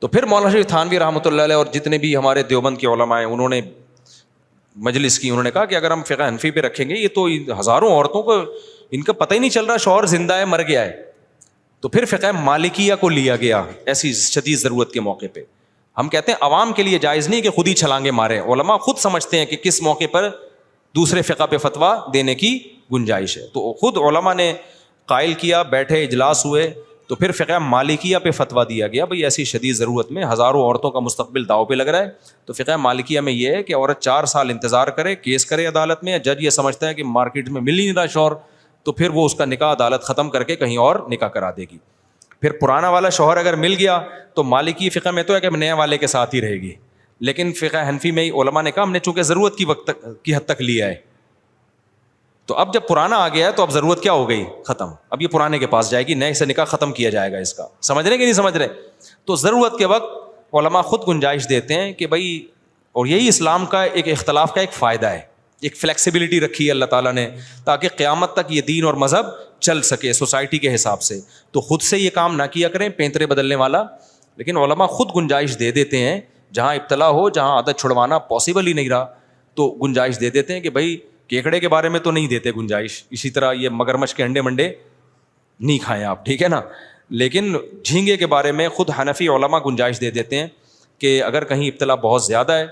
تو پھر مولانا شریف تھانوی رحمۃ اللہ علیہ اور جتنے بھی ہمارے دیوبند کے علماء ہیں, انہوں نے مجلس کی, انہوں نے کہا کہ اگر ہم فقہ حنفی پہ رکھیں گے, یہ تو ہزاروں عورتوں کو ان کا پتہ ہی نہیں چل رہا شوہر زندہ ہے مر گیا ہے. تو پھر فقہ مالکیہ کو لیا گیا ایسی شدید ضرورت کے موقع پہ. ہم کہتے ہیں عوام کے لیے جائز نہیں کہ خود ہی چھلانگے مارے, علماء خود سمجھتے ہیں کہ کس موقع پر دوسرے فقہ پہ فتویٰ دینے کی گنجائش ہے. تو خود علماء نے قائل کیا, بیٹھے اجلاس ہوئے, تو پھر فقہ مالکیہ پہ فتویٰ دیا گیا بھئی ایسی شدید ضرورت میں ہزاروں عورتوں کا مستقبل داؤ پہ لگ رہا ہے. تو فقہ مالکیہ میں یہ ہے کہ عورت 4 سال انتظار کرے, کیس کرے عدالت میں, جج یہ سمجھتا ہے کہ مارکیٹ میں مل ہی نہیں رہا شوہر, تو پھر وہ اس کا نکاح عدالت ختم کر کے کہیں اور نکاح کرا دے گی. پھر پرانا والا شوہر اگر مل گیا تو مالکی فقہ میں تو ہے کہ نئے والے کے ساتھ ہی رہے گی, لیکن فقہ حنفی میں علماء نے کہا ہم نے چونکہ ضرورت کی حد تک لیا ہے, تو اب جب پرانا آ گیا ہے تو اب ضرورت کیا ہو گئی, ختم. اب یہ پرانے کے پاس جائے گی, نئے سے نکاح ختم کیا جائے گا اس کا. سمجھ رہے کہ نہیں سمجھ رہے؟ تو ضرورت کے وقت علماء خود گنجائش دیتے ہیں کہ بھائی, اور یہی اسلام کا ایک اختلاف کا ایک فائدہ ہے, ایک فلیکسیبلٹی رکھی ہے اللہ تعالیٰ نے تاکہ قیامت تک یہ دین اور مذہب چل سکے سوسائٹی کے حساب سے. تو خود سے یہ کام نہ کیا کریں پینترے بدلنے والا, لیکن علماء خود گنجائش دے دیتے ہیں جہاں ابتلا ہو, جہاں عادت چھڑوانا پاسبل ہی نہیں رہا, تو گنجائش دے دیتے ہیں کہ بھائی کیکڑے کے بارے میں تو نہیں دیتے گنجائش, اسی طرح یہ مگرمچھ کے انڈے منڈے نہیں کھائیں آپ, ٹھیک ہے نا. لیکن جھینگے کے بارے میں خود حنفی علماء گنجائش دے دیتے ہیں کہ اگر کہیں ابتلا بہت زیادہ ہے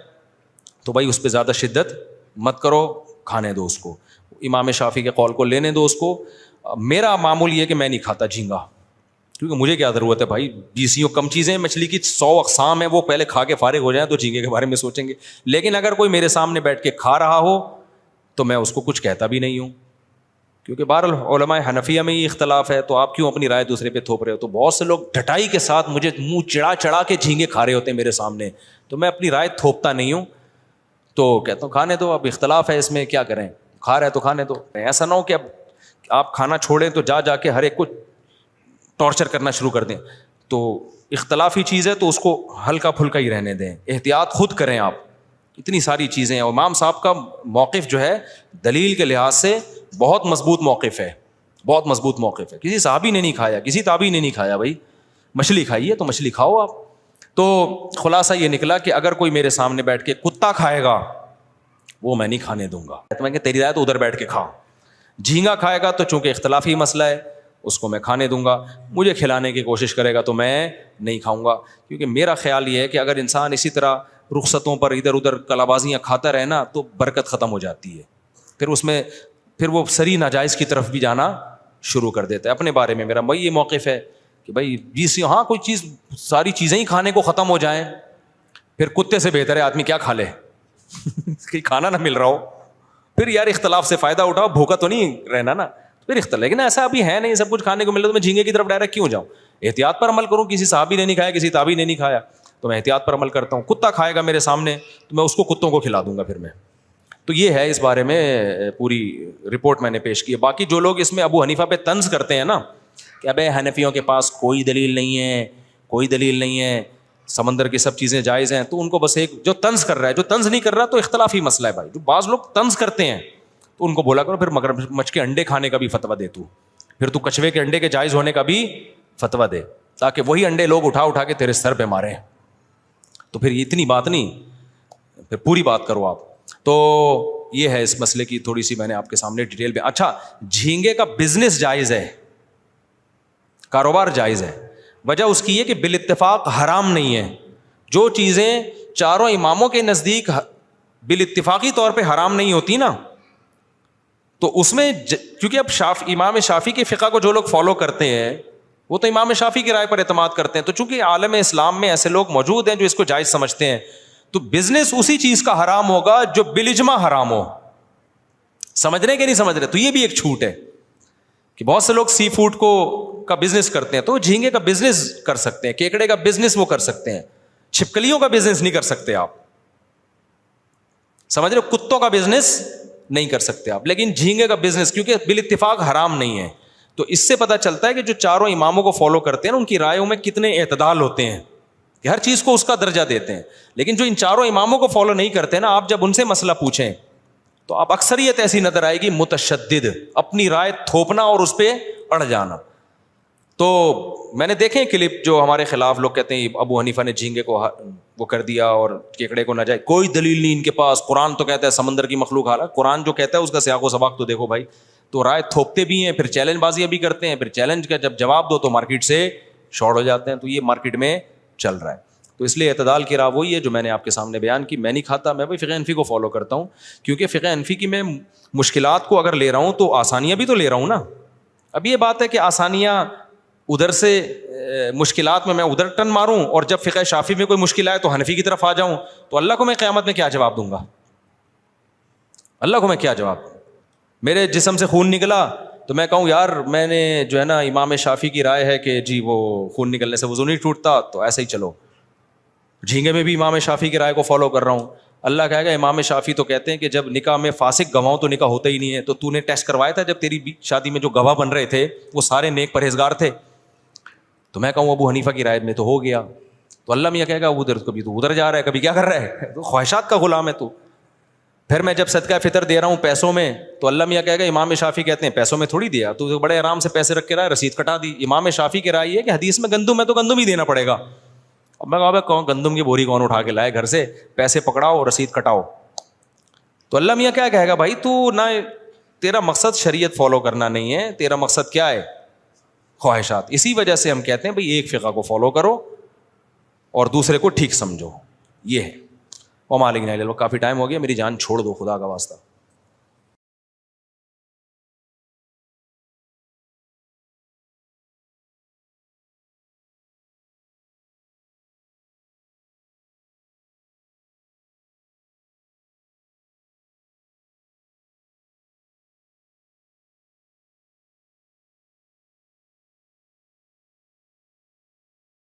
تو بھائی اس پہ زیادہ شدت مت کرو, کھانے دو اس کو. امام شافعی کے قول کو لینے دو اس کو. میرا معمول یہ کہ میں نہیں کھاتا جھینگا, کیونکہ مجھے کیا ضرورت ہے بھائی, 20 کم چیزیں, مچھلی کی 100 اقسام ہیں, وہ پہلے کھا کے فارغ ہو جائیں تو جھینگے کے بارے میں سوچیں گے. لیکن اگر کوئی میرے سامنے بیٹھ کے کھا رہا ہو تو میں اس کو کچھ کہتا بھی نہیں ہوں, کیونکہ بہرحال علماء حنفیہ میں یہ اختلاف ہے, تو آپ کیوں اپنی رائے دوسرے پہ تھوپ رہے ہو. تو بہت سے لوگ ڈھٹائی کے ساتھ مجھے منہ چڑھا کے جھینگے کھا رہے ہوتے ہیں میرے سامنے, تو میں اپنی رائے تھوپتا نہیں ہوں, تو کہتا ہوں کھانے دو, اب اختلاف ہے اس میں کیا کریں, کھا رہے تو کھانے دو. ایسا نہ ہو کہ اب آپ کھانا چھوڑیں تو جا کے ہر ایک کو ٹارچر کرنا شروع کر دیں. تو اختلافی چیز ہے تو اس کو ہلکا پھلکا ہی رہنے دیں, احتیاط خود کریں آپ. اتنی ساری چیزیں ہیں. امام صاحب کا موقف جو ہے دلیل کے لحاظ سے بہت مضبوط موقف ہے, بہت مضبوط موقف ہے. کسی صحابی نے نہیں کھایا, کسی تابعی نے نہیں کھایا, بھائی مچھلی کھائی ہے تو مچھلی کھاؤ آپ. تو خلاصہ یہ نکلا کہ اگر کوئی میرے سامنے بیٹھ کے کتا کھائے گا وہ میں نہیں کھانے دوں گا, میں کہ تیری رائے تو ادھر بیٹھ کے کھا. جھینگا کھائے گا تو چونکہ اختلافی مسئلہ ہے اس کو میں کھانے دوں گا, مجھے کھلانے کی کوشش کرے گا تو میں نہیں کھاؤں گا. کیونکہ میرا خیال یہ ہے کہ اگر انسان اسی طرح رخصتوں پر ادھر ادھر کلابازیاں کھاتا رہے نا تو برکت ختم ہو جاتی ہے, پھر اس میں پھر وہ سری ناجائز کی طرف بھی جانا شروع کر دیتا ہے. اپنے بارے میں میرا یہ موقف ہے کہ بھائی ہاں کوئی چیز, ساری چیزیں ہی کھانے کو ختم ہو جائیں, پھر کتے سے بہتر ہے آدمی کیا کھا لے کہ کھانا نہ مل رہا ہو, پھر یار اختلاف سے فائدہ اٹھاؤ, بھوکا تو نہیں رہنا نا, پھر اختلاف. لیکن ایسا ابھی ہے نہیں, سب کچھ کھانے کو مل رہا تو میں جھینگے کی طرف ڈائریکٹ کیوں جاؤں, احتیاط پر عمل کروں. کسی صحابی نے نہیں کھایا, کسی تابعی نے نہیں کھایا, تو میں احتیاط پر عمل کرتا ہوں. کتا کھائے گا میرے سامنے تو میں اس کو کتوں کو کھلا دوں گا پھر میں. تو یہ ہے اس بارے میں پوری رپورٹ میں نے پیش کی ہے. باقی جو لوگ اس میں ابو حنیفہ پہ طنز کرتے ہیں نا کہ ابے حنفیوں کے پاس کوئی دلیل نہیں ہے, کوئی دلیل نہیں ہے, سمندر کی سب چیزیں جائز ہیں, تو ان کو بس ایک جو طنز کر رہا ہے, جو طنز نہیں کر رہا تو اختلافی مسئلہ ہے بھائی. جو بعض لوگ طنز کرتے ہیں تو ان کو بولا کرو پھر مگرمچھ کے انڈے کھانے کا بھی فتویٰ دے, تو پھر تو کچھوے کے انڈے کے جائز ہونے کا بھی فتویٰ دے, تاکہ وہی انڈے لوگ اٹھا کے تیرے سر پہ ماریں. تو پھر اتنی بات نہیں, پھر پوری بات کرو آپ. تو یہ ہے اس مسئلے کی تھوڑی سی میں نے آپ کے سامنے ڈیٹیل میں. اچھا, جھینگے کا بزنس جائز ہے, کاروبار جائز ہے. وجہ اس کی یہ کہ بالاتفاق حرام نہیں ہے. جو چیزیں چاروں اماموں کے نزدیک بالاتفاقی طور پہ حرام نہیں ہوتی نا, تو اس میں کیونکہ اب امام شافعی کے فقہ کو جو لوگ فالو کرتے ہیں وہ تو امام شافعی کی رائے پر اعتماد کرتے ہیں. تو چونکہ عالم اسلام میں ایسے لوگ موجود ہیں جو اس کو جائز سمجھتے ہیں, تو بزنس اسی چیز کا حرام ہوگا جو بالاجماع حرام ہو. سمجھ رہے کہ نہیں سمجھ رہے؟ تو یہ بھی ایک چھوٹ ہے کہ بہت سے لوگ سی فوڈ کو کا بزنس کرتے ہیں تو جھینگے کا بزنس کر سکتے ہیں, کیکڑے کا بزنس وہ کر سکتے ہیں, چھپکلیوں کا بزنس نہیں کر سکتے آپ, سمجھ رہے ہو, کتوں کا بزنس نہیں کر سکتے آپ, لیکن جھینگے کا بزنس کیونکہ بالاتفاق حرام نہیں ہے. تو اس سے پتہ چلتا ہے کہ جو چاروں اماموں کو فالو کرتے ہیں نا ان کی رائےوں میں کتنے اعتدال ہوتے ہیں, کہ ہر چیز کو اس کا درجہ دیتے ہیں. لیکن جو ان چاروں اماموں کو فالو نہیں کرتے نا, آپ جب ان سے مسئلہ پوچھیں تو آپ اکثریت ایسی نظر آئے گی متشدد, اپنی رائے تھوپنا اور اس پہ اڑ جانا. تو میں نے دیکھے کلپ جو ہمارے خلاف لوگ کہتے ہیں ابو حنیفہ نے جھینگے کو وہ کر دیا اور کیکڑے کو ناجائز, کوئی دلیل نہیں ان کے پاس, قرآن تو کہتا ہے سمندر کی مخلوق حالات, قرآن جو کہتا ہے اس کا سیاق و سباق تو دیکھو بھائی. تو رائے تھوپتے بھی ہیں, پھر چیلنج بازیاں بھی کرتے ہیں, پھر چیلنج کا جب جواب دو تو مارکیٹ سے شارٹ ہو جاتے ہیں. تو یہ مارکیٹ میں چل رہا ہے. تو اس لیے اعتدال کی راہ وہی ہے جو میں نے آپ کے سامنے بیان کی. میں نہیں کھاتا, میں فقہ حنفی کو فالو کرتا ہوں, کیونکہ فقہ حنفی کی میں مشکلات کو اگر لے رہا ہوں تو آسانیاں بھی تو لے رہا ہوں نا. اب یہ بات ہے کہ آسانیاں ادھر سے مشکلات میں ادھر ٹن ماروں, اور جب فقہ شافعی میں کوئی مشکل آئے تو حنفی کی طرف آ جاؤں, تو اللہ کو میں قیامت میں کیا جواب دوں گا؟ اللہ کو میں کیا جواب دوں؟ میرے جسم سے خون نکلا تو میں کہوں یار میں نے جو ہے نا امام شافعی کی رائے ہے کہ جی وہ خون نکلنے سے وضو نہیں ٹوٹتا, تو ایسے ہی چلو. جھینگے میں بھی امام شافعی کی رائے کو فالو کر رہا ہوں. اللہ کہے گا امام شافعی تو کہتے ہیں کہ جب نکاح میں فاسق گواہوں تو نکاح ہوتا ہی نہیں ہے, تو نے ٹیسٹ کروایا تھا جب تیری شادی میں جو گواہ بن رہے تھے وہ سارے نیک پرہیزگار تھے؟ تو میں کہوں ابو حنیفہ کی رائے میں تو ہو گیا. تو اللہ میاں کہے گا ادھر, کبھی تو ادھر جا رہا ہے, کبھی کیا کر رہا ہے, تو خواہشات کا غلام ہے تو. پھر میں جب صدقہ فطر دے رہا ہوں پیسوں میں, تو اللہ میاں کہے گا امام شافعی کہتے ہیں پیسوں میں تھوڑی دیا, تو بڑے آرام سے پیسے رکھ کے رہا ہے, رسید کٹا دی. امام شافعی کی رائے ہے کہ حدیث میں گندم ہے تو گندم ہی دینا پڑے گا. اب میں کہا کون گندم کی بوری کون اٹھا کے لائے گھر سے, پیسے پکڑاؤ رسید کٹاؤ. تو اللہ میاں کیا کہے گا, بھائی تو نہ تیرا مقصد شریعت فالو کرنا نہیں ہے, تیرا مقصد کیا ہے؟ خواہشات. اسی وجہ سے ہم کہتے ہیں بھائی ایک فقہ کو فالو کرو اور دوسرے کو ٹھیک سمجھو, یہ ہے. وہ مالک نہیں, کافی ٹائم ہو گیا, میری جان چھوڑ دو خدا کا واسطہ.